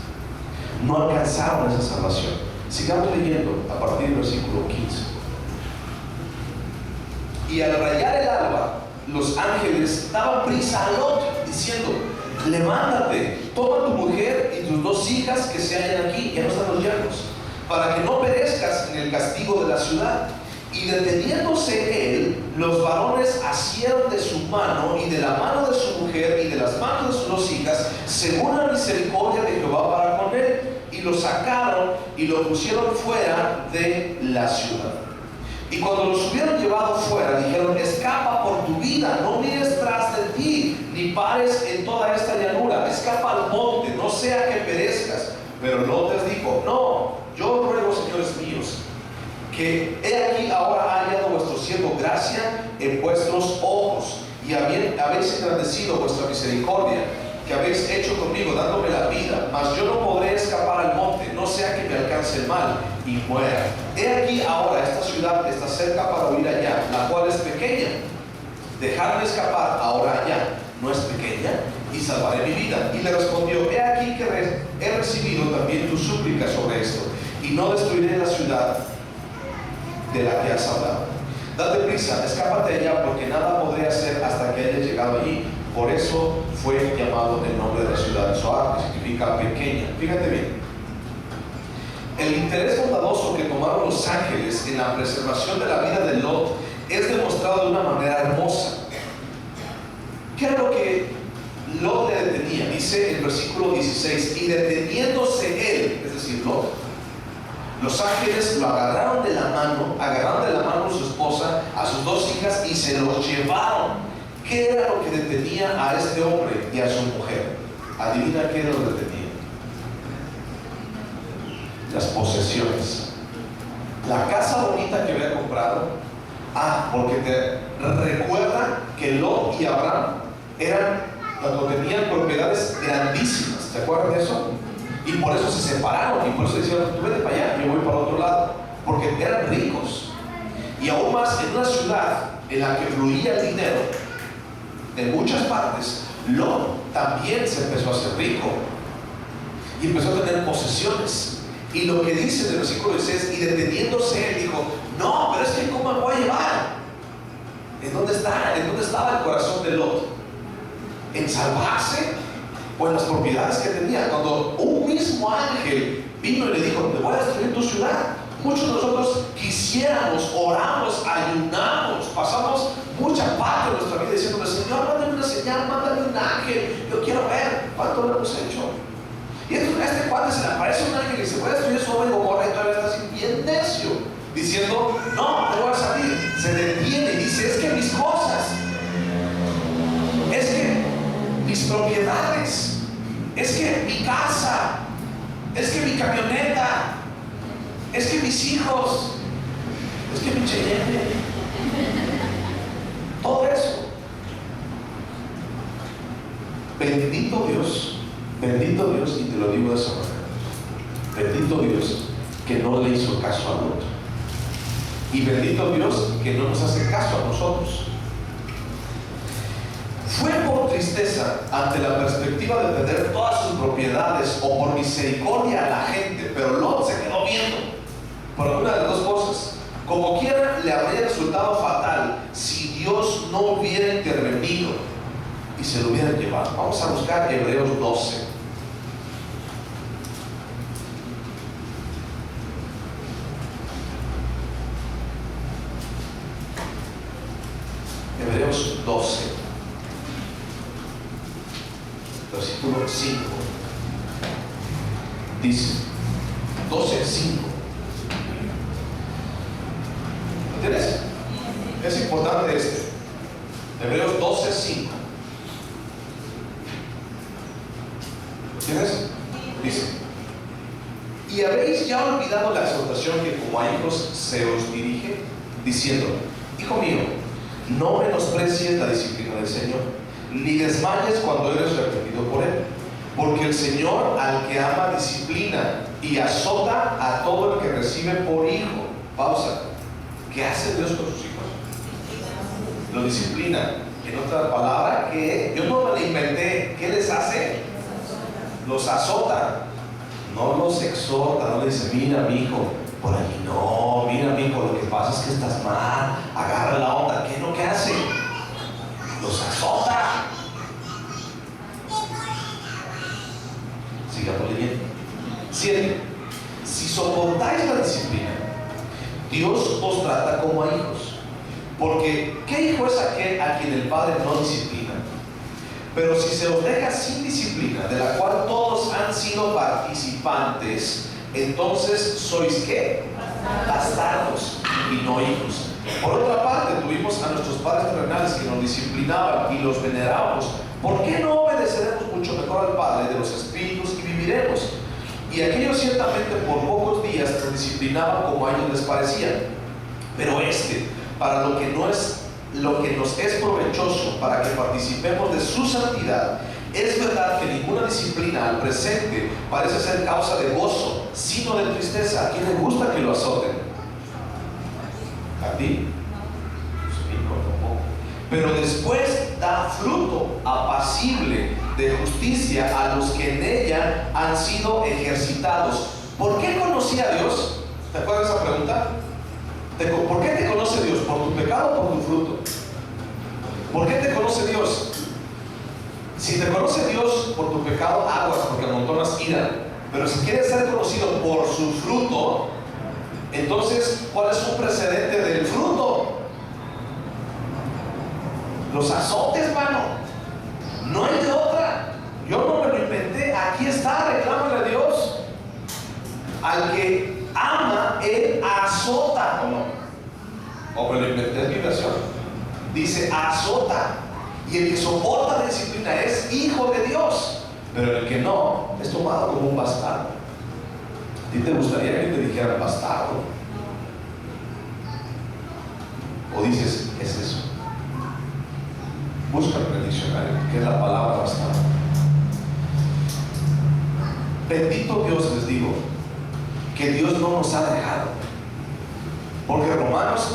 No alcanzaron esa salvación. Sigamos leyendo a partir del versículo 15. Y al rayar el alba, los ángeles daban prisa a Lot, diciendo: levántate, toma tu mujer y tus dos hijas que se hallan aquí, ya no están los yernos, para que no perezcas en el castigo de la ciudad. Y deteniéndose él, los varones asieron de su mano y de la mano de su mujer y de las manos de sus dos hijas, según la misericordia de Jehová para con él, y lo sacaron y lo pusieron fuera de la ciudad. Y cuando los hubieron llevado fuera, dijeron: escapa por tu vida, no mires tras de ti, ni pares en toda esta llanura, escapa al monte, no sea que perezcas. Pero Lot les dijo: no, yo ruego, señores míos, que he aquí ahora ha hallado vuestro siervo gracia en vuestros ojos, y habéis engrandecido vuestra misericordia, que habéis hecho conmigo, dándome la vida, mas yo no podré escapar al monte, no sea que me alcance el mal y muera. He aquí ahora esta ciudad está cerca para huir allá, la cual es pequeña. Dejadme escapar ahora allá, no es pequeña, y salvaré mi vida. Y le respondió: he aquí que he recibido también tu súplica sobre esto, y no destruiré la ciudad de la que has hablado. Date prisa, escápate allá, porque nada podré hacer hasta que hayas llegado allí. Por eso fue llamado el nombre de la ciudad Zoar, que significa pequeña. Fíjate bien, el interés bondadoso que tomaron los ángeles en la preservación de la vida de Lot es demostrado de una manera hermosa. ¿Qué es lo que Lot le detenía? Dice el versículo 16: y deteniéndose él, es decir, Lot, los ángeles lo agarraron de la mano a su esposa, a sus dos hijas, y se los llevaron. ¿Qué era lo que detenía a este hombre y a su mujer? Adivina qué los detenía. Las posesiones. La casa bonita que había comprado. Porque te recuerda que Lot y Abraham tenían propiedades grandísimas. ¿Te acuerdas de eso? Y por eso se separaron, y por eso decían: tú vete para allá, yo voy para otro lado, porque eran ricos. Y aún más en una ciudad en la que fluía el dinero de muchas partes, Lot también se empezó a hacer rico y empezó a tener posesiones. Y lo que dice en el versículo 16: y deteniéndose él, dijo: no, pero es que ¿cómo me voy a llevar? ¿En dónde estaba el corazón de Lot? ¿En salvarse o en las propiedades que tenía? Cuando un mismo ángel vino y le dijo: te voy a destruir tu ciudad. Muchos de nosotros quisiéramos, oramos, ayunamos, pasamos mucha parte de nuestra vida diciendo: Señor, mándame una señal, mándame un ángel, yo quiero ver. ¿Cuánto lo hemos hecho? Y entonces a este cuate se le aparece un ángel y se puede destruir Sodoma y Gomorra, y todavía está así bien necio, diciendo: no, te voy a salir. Se detiene y dice: es que mis cosas, es que mis propiedades, es que mi casa, es que mi camioneta, es que mis hijos, Todo eso. Bendito Dios, y te lo digo de esa manera. Bendito Dios que no le hizo caso al otro. Y bendito Dios que no nos hace caso a nosotros. Fue por tristeza ante la perspectiva de perder todas sus propiedades o por misericordia a la gente, pero Lot se quedó viendo por alguna de las dos cosas. Como quiera, le habría resultado fatal si Dios no hubiera intervenido y se lo hubiera llevado. Vamos a buscar Hebreos 12. Hebreos 12, versículo 5. Dice 12:5. ¿Lo tienes? Es importante este. Hebreos 12:5. ¿Lo tienes? Dice: y habéis ya olvidado la exhortación que como a hijos se os dirige, diciendo: hijo mío, no menosprecies la disciplina del Señor, ni desmayes cuando eres reprendido por Él, porque el Señor al que ama disciplina y azota a todo el que recibe por hijo. Pausa. ¿Qué hace Dios con sus hijos? Lo disciplina. En otra palabra, que yo no me la inventé. ¿Qué les hace? Los azota. No los exhorta, no le dice: mira, mi hijo, por allí no, mira, mi hijo, lo que pasa es que estás mal, agarra la onda. ¿Qué es lo que hace? Los azota. Sigamos leyendo. 7. Si soportáis la disciplina, Dios os trata como a hijos. Porque ¿qué hijo es aquel a quien el padre no disciplina? Pero si se os deja sin disciplina, de la cual todos han sido participantes, entonces sois ¿qué? Bastardos y no hijos. Por otra parte, tuvimos a nuestros padres terrenales que nos disciplinaban y los venerábamos. ¿Por qué no obedeceremos mucho mejor al Padre de los espíritus y viviremos? Y aquellos ciertamente por pocos días nos disciplinaban como a ellos les parecía. Pero para lo que nos es provechoso, para que participemos de su santidad. Es verdad que ninguna disciplina al presente parece ser causa de gozo, sino de tristeza. ¿A quién le gusta que lo azoten? ¿A ti? Sí, tampoco. Pero después da fruto apacible de justicia a los que en ella han sido ejercitados. ¿Por qué conocí a Dios? ¿Te acuerdas de esa pregunta? ¿Por qué te conoce Dios? ¿Por tu pecado o por tu fruto? ¿Por qué te conoce Dios? Si te conoce Dios por tu pecado, aguas, porque amontonas ira. Pero si quieres ser conocido por su fruto, entonces, ¿cuál es un precedente del fruto? Los azotes, hermano. No hay de otra. Yo no me lo inventé. Aquí está, reclámale a Dios. Al que ama, Él azota, ¿o no? O me lo inventé, es mi versión. Dice azota. Y el que soporta la disciplina es hijo de Dios. Pero el que no, es tomado como un bastardo. ¿A ti te gustaría que te dijeran bastardo? ¿O dices, es eso? Busca en el diccionario, que es la palabra bastardo. Bendito Dios, les digo, que Dios no nos ha dejado. Porque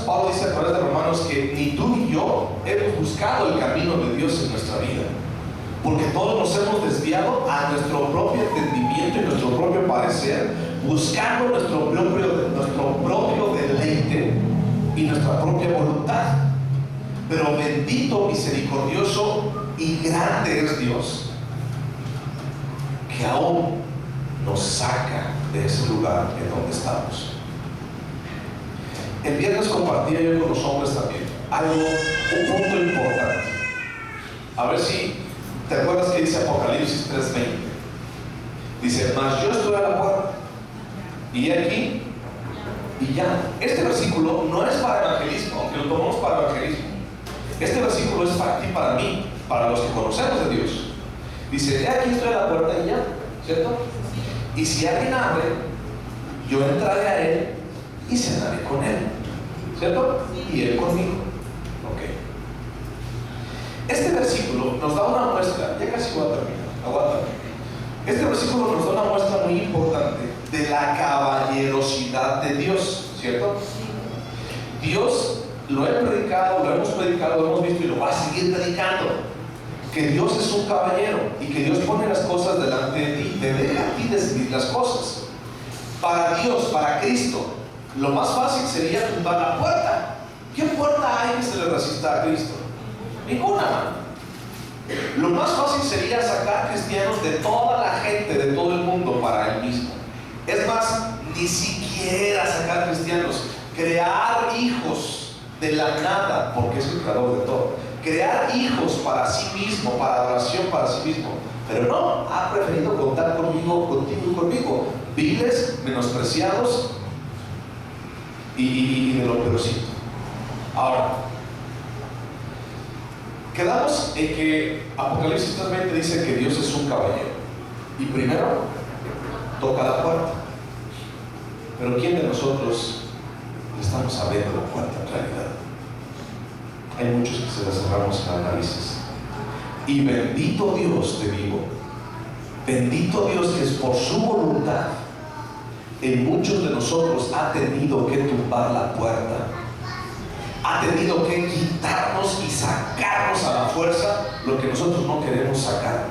Pablo dice a través de Romanos que ni tú ni yo hemos buscado el camino de Dios en nuestra vida. Porque todos nos hemos desviado a nuestro propio entendimiento y nuestro propio parecer, buscando nuestro propio deleite y nuestra propia voluntad. Pero bendito, misericordioso y grande es Dios, que aún nos saca de ese lugar en donde estamos. El viernes compartía yo con los hombres también un punto importante. A ver si te acuerdas que dice Apocalipsis 3:20. Dice: mas yo estoy a la puerta y aquí y ya. Este versículo no es para evangelismo, aunque lo tomamos para evangelismo. Este versículo es para ti, para mí, para los que conocemos de Dios. Dice: he aquí estoy a la puerta y ya, ¿cierto? Y si alguien abre, yo entraré a él y cenaré con él. ¿cierto? Y Él conmigo. Ok. Este versículo nos da una muestra, ya casi voy a terminar, aguántame. Este versículo nos da una muestra muy importante de la caballerosidad de Dios, ¿cierto? Dios, lo he predicado, lo hemos predicado, lo hemos visto y lo va a seguir predicando, que Dios es un caballero y que Dios pone las cosas delante de ti, te deja a ti decidir las cosas. Para Dios, para Cristo, lo más fácil sería tumbar la puerta. ¿Qué puerta hay que se le resista a Cristo? Ninguna, mano. Lo más fácil sería sacar cristianos de toda la gente, de todo el mundo, para Él mismo. Es más, ni siquiera sacar cristianos, crear hijos de la nada, porque es el creador de todo. Crear hijos para sí mismo, para adoración para sí mismo. Pero no, ha preferido contar conmigo, contigo y conmigo. Viles, menospreciados y de lo peorcito. Ahora, quedamos en que Apocalipsis 3:20 dice que Dios es un caballero. Y primero, toca la puerta. Pero ¿quién de nosotros le estamos abriendo la puerta en realidad? Hay muchos que se las cerramos en las narices. Y bendito Dios, te digo, bendito Dios que es por su voluntad, en muchos de nosotros ha tenido que tumbar la puerta, ha tenido que quitarnos y sacarnos a la fuerza lo que nosotros no queremos sacar.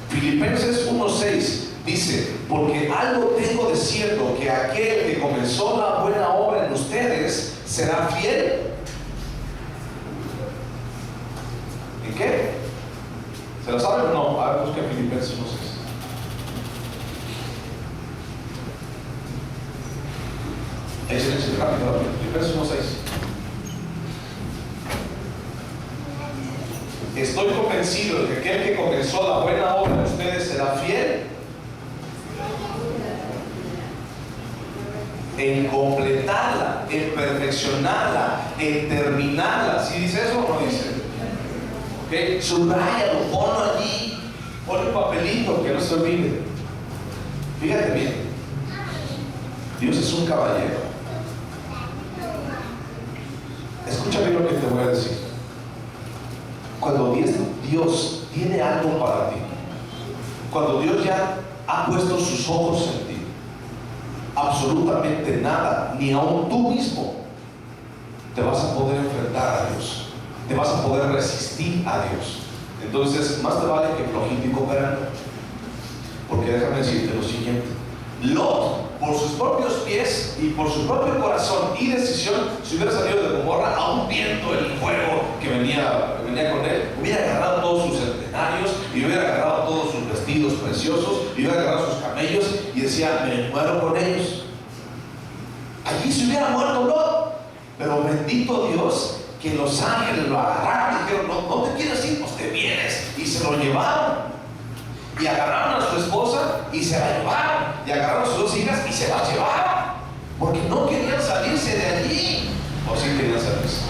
Filipenses 1:6 dice: porque algo tengo de cierto, que aquel que comenzó la buena obra en ustedes será fiel. ¿En qué? ¿Se lo saben o no? A ver, busquen Filipenses 1:6. Échense rápido, Filipenses 1:6. Estoy convencido de que aquel que comenzó la buena obra en ustedes será fiel en completarla, en perfeccionarla, en terminarla. ¿Sí dice eso o no dice? ¿Okay? Subráyalo, ponlo allí, ponle un papelito que no se olvide. Fíjate bien, Dios es un caballero. Escucha bien lo que te voy a decir. Cuando Dios tiene algo para ti, cuando Dios ya ha puesto sus ojos en ti, absolutamente nada, ni aun tú mismo, te vas a poder enfrentar a Dios, te vas a poder resistir a Dios. Entonces, más te vale que flojito y cooperando. Porque déjame decirte lo siguiente: Lot, por sus propios pies y por su propio corazón y decisión, si hubiera salido de Gomorra, aún viendo el fuego que venía con él, hubiera agarrado todos sus centenarios y hubiera agarrado todos sus vestidos preciosos y hubiera agarrado sus camellos y decía: me muero con ellos. Allí se hubiera muerto Lot. Pero bendito Dios que los ángeles lo agarraron y dijeron: no te quieres ir, pues te vienes. Y se lo llevaron. Y agarraron a su esposa y se la llevaron. Y agarraron a sus dos hijas y se las llevaron. Porque no querían salirse de allí. ¿O sí querían salirse?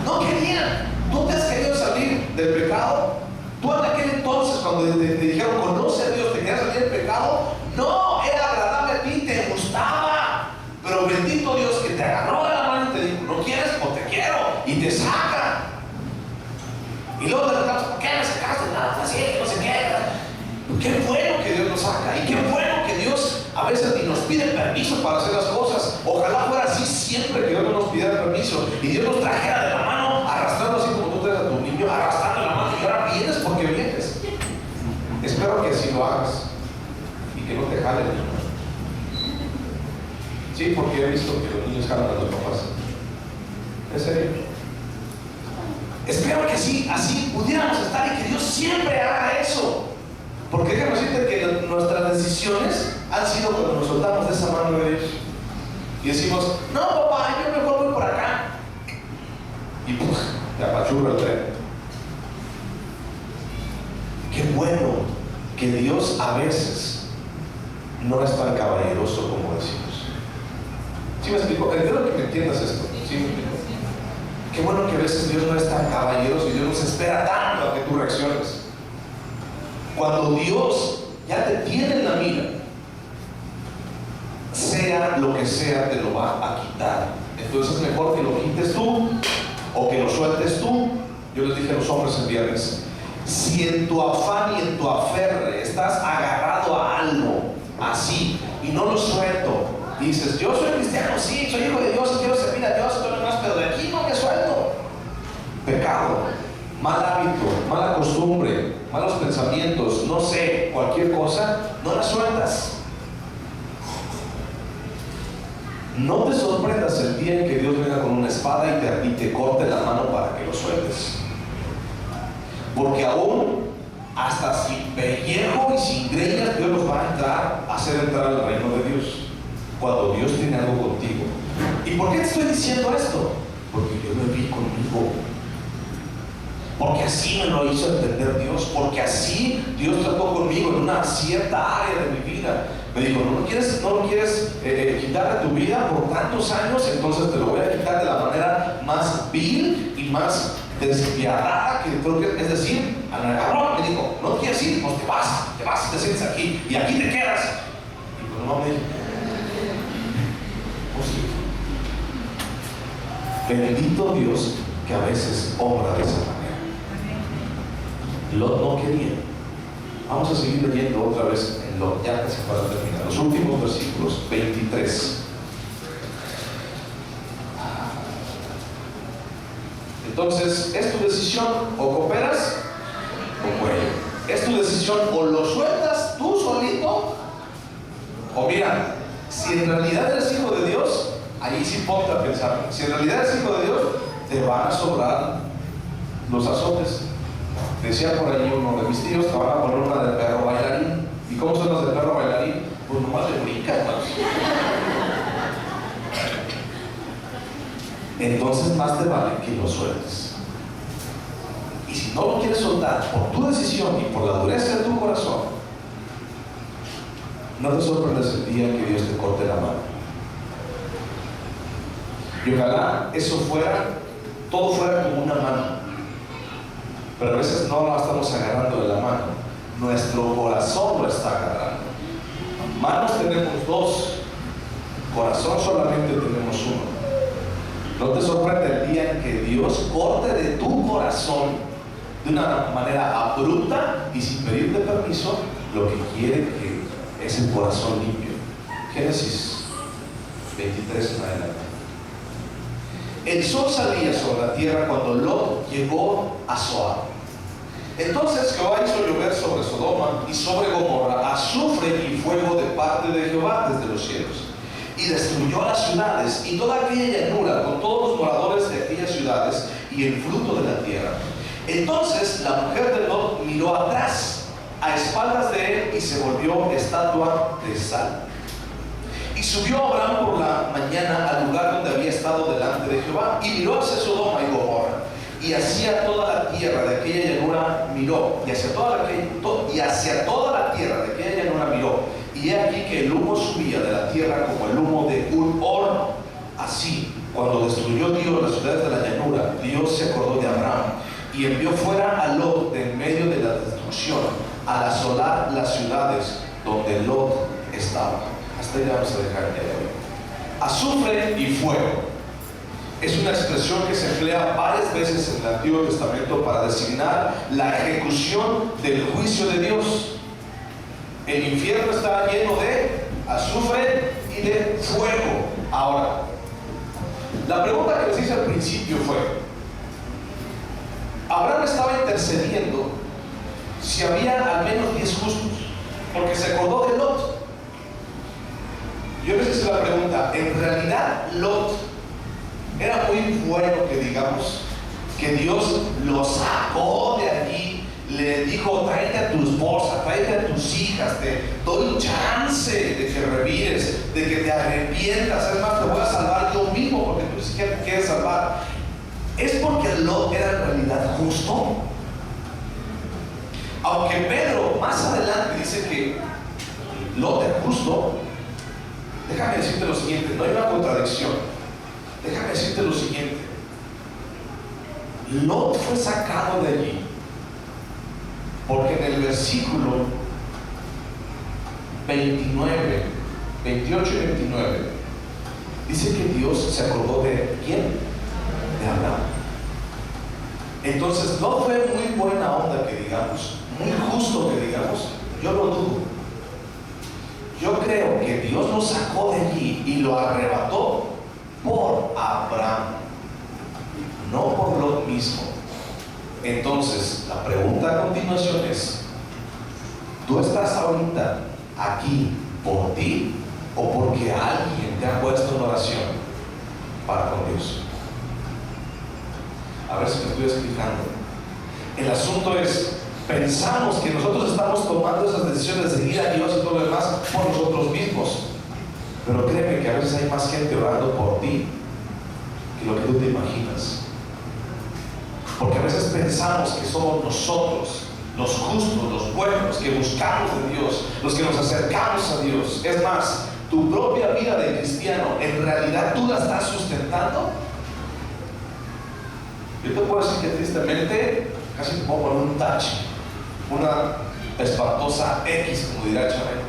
No querían. ¿Tú te has querido salir del pecado? ¿Tú en aquel entonces, cuando te dijeron conoce a Dios, te querías salir del pecado? No, era agradable a ti, te gustaba. Pero bendito Dios que te agarró de la mano y te dijo: no quieres, o te quiero. Y te saca. Y luego te reclamas: ¿por qué me sacaste? Nada, así, no sé qué. Qué bueno que Dios nos saca, y qué bueno que Dios a veces ni nos pide permiso para hacer las cosas. Ojalá fuera así siempre, que Dios no nos pidiera permiso y Dios nos trajera de la mano, arrastrando así como tú traes a tu niño, arrastrando la mano, y ahora vienes porque vienes. Espero que así lo hagas y que no te jalen. Sí, porque he visto que los niños jalan a los papás. ¿En serio? Espero que así pudiéramos estar y que Dios siempre haga eso. Porque déjame decirte que nuestras decisiones han sido cuando nos soltamos de esa mano de Dios y decimos: no, papá, yo mejor voy por acá. Y pues, te apachurra el tren. Qué bueno que Dios a veces no es tan caballeroso como decimos. ¿Sí me explico? Espero que me entiendas esto. ¿Sí me explico? Qué bueno que a veces Dios no es tan caballeroso y Dios no se espera tanto a que tú reacciones. Cuando Dios ya te tiene en la mira, sea lo que sea, te lo va a quitar. Entonces es mejor que lo quites tú o que lo sueltes tú. Yo les dije a los hombres el viernes, si en tu afán y en tu aferre estás agarrado a algo así y no lo suelto, y dices, yo soy cristiano, sí, soy hijo de Dios, quiero servir a Dios, todo lo demás, pero de aquí no me suelto. Pecado, mal hábito, mala costumbre, malos pensamientos, no sé, cualquier cosa, no la sueltas. No te sorprendas el día en que Dios venga con una espada y te corte la mano para que lo sueltes. Porque aún, hasta sin pellejo y sin greñas, Dios los va a hacer entrar al reino de Dios. Cuando Dios tiene algo contigo. ¿Y por qué te estoy diciendo esto? Porque yo lo vi conmigo. Porque así me lo hizo entender Dios. Porque así Dios trató conmigo en una cierta área de mi vida. Me dijo, no lo quieres quitar de tu vida por tantos años, entonces te lo voy a quitar de la manera más vil y más despiadada que creo que es decir, a la cabrón me dijo, no quieres ir, pues te vas y te sientes aquí y aquí te quedas. Y pues no me dijo, pues sí. Bendito Dios que a veces obra de esa manera. Lot no quería. Vamos a seguir leyendo otra vez en Lot, ya casi para terminar. Los últimos versículos, 23. Entonces, es tu decisión, o cooperas o cuello. Es tu decisión, o lo sueltas tú solito, o mira, si en realidad eres hijo de Dios, ahí sí ponte a pensar. Si en realidad eres hijo de Dios, te van a sobrar los azotes. Decía por ahí uno de mis tíos, te van a poner una de perro bailarín. ¿Y cómo son las de perro bailarín? Pues nomás le brincan, hermanos. Entonces más te vale que lo sueltes. Y si no lo quieres soltar por tu decisión y por la dureza de tu corazón, no te sorprendas el día en que Dios te corte la mano. Y ojalá eso todo fuera como una mano. Pero a veces no la estamos agarrando de la mano, nuestro corazón lo está agarrando. Manos tenemos dos, corazón solamente tenemos uno. No te sorprende el día en que Dios corte de tu corazón de una manera abrupta y sin pedirte permiso lo que quiere que es el corazón limpio. Génesis 23 en adelante. El sol salía sobre la tierra cuando Lot llegó a Zoar. Entonces Jehová hizo llover sobre Sodoma y sobre Gomorra azufre y fuego de parte de Jehová desde los cielos, y destruyó las ciudades y toda aquella llanura con todos los moradores de aquellas ciudades y el fruto de la tierra. Entonces la mujer de Lot miró atrás a espaldas de él y se volvió estatua de sal. Y subió Abraham por la mañana al lugar donde había estado delante de Jehová y miró hacia Sodoma y Gomorra y hacia toda la tierra de aquella llanura miró, y hacia toda la tierra de aquella llanura miró, y he aquí que el humo subía de la tierra como el humo de un horno. Así, cuando destruyó Dios las ciudades de la llanura, Dios se acordó de Abraham y envió fuera a Lot de en medio de la destrucción al asolar las ciudades donde Lot estaba. Hasta ahí vamos a dejar el día de hoy. Azufre y fuego es una expresión que se emplea varias veces en el Antiguo Testamento para designar la ejecución del juicio de Dios. El infierno está lleno de azufre y de fuego. Ahora, la pregunta que les hice al principio fue: Abraham estaba intercediendo si había al menos 10 justos, porque se acordó de Lot. Yo les hice la pregunta: ¿en realidad Lot era muy bueno, que digamos, que Dios lo sacó de allí, le dijo, tráete a tu esposa, tráete a tus hijas, te doy chance de que revires, de que te arrepientas, es más, te voy a salvar yo mismo porque tú ni siquiera te quieres salvar? ¿Es porque Lot era en realidad justo? Aunque Pedro más adelante dice que Lot era justo, déjame decirte lo siguiente, no hay una contradicción. Déjame decirte lo siguiente: Lot fue sacado de allí porque en el versículo 28 y 29 Dice que Dios se acordó de ¿quién? De Abraham. Entonces no fue muy buena onda que digamos, muy justo que digamos, yo lo dudo. Yo creo que Dios lo sacó de allí y lo arrebató por Abraham, no por Lot mismo. Entonces la pregunta a continuación es: ¿tú estás ahorita aquí por ti o porque alguien te ha puesto en oración para con Dios? A ver si me estoy explicando. El asunto es, pensamos que nosotros estamos tomando esas decisiones de seguir a Dios y todo lo demás por nosotros mismos, pero créeme que a veces hay más gente orando por ti que lo que tú te imaginas. Porque a veces pensamos que somos nosotros los justos, los buenos, que buscamos de Dios, los que nos acercamos a Dios. Es más, tu propia vida de cristiano, en realidad tú la estás sustentando. Yo te puedo decir que tristemente, casi te puedo poner un tache, una espantosa X, como dirá Chabelo,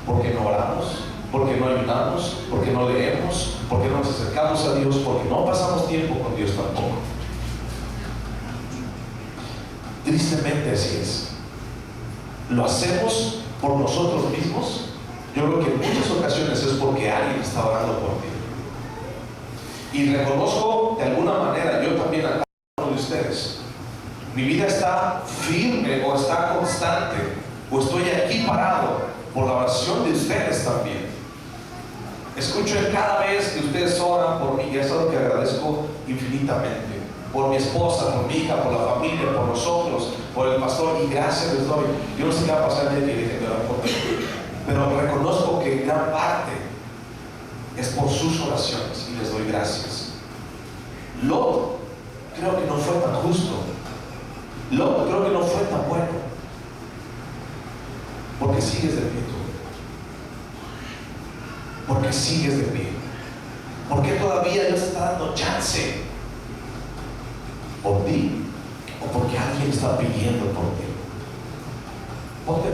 porque no oramos, porque no ayunamos, porque no leemos, porque no nos acercamos a Dios, porque no pasamos tiempo con Dios tampoco. Tristemente así es. Lo hacemos por nosotros mismos. Yo creo que en muchas ocasiones es porque alguien está orando por ti. Y reconozco de alguna manera, yo también a cada uno de ustedes, mi vida está firme o está constante, o estoy aquí parado por la oración de ustedes también. Escucho cada vez que ustedes oran por mí, y eso es lo que agradezco infinitamente. Por mi esposa, por mi hija, por la familia, por nosotros, por el pastor, y gracias les doy. Yo no sé qué va a pasar el día que dejen de orar por mí, pero reconozco que en gran parte es por sus oraciones y les doy gracias. Lot creo que no fue tan justo. Lot creo que no fue tan bueno, porque sigues de pie tú, porque sigues de pie, porque todavía Dios está dando chance por ti, o porque alguien está pidiendo por ti. Ponte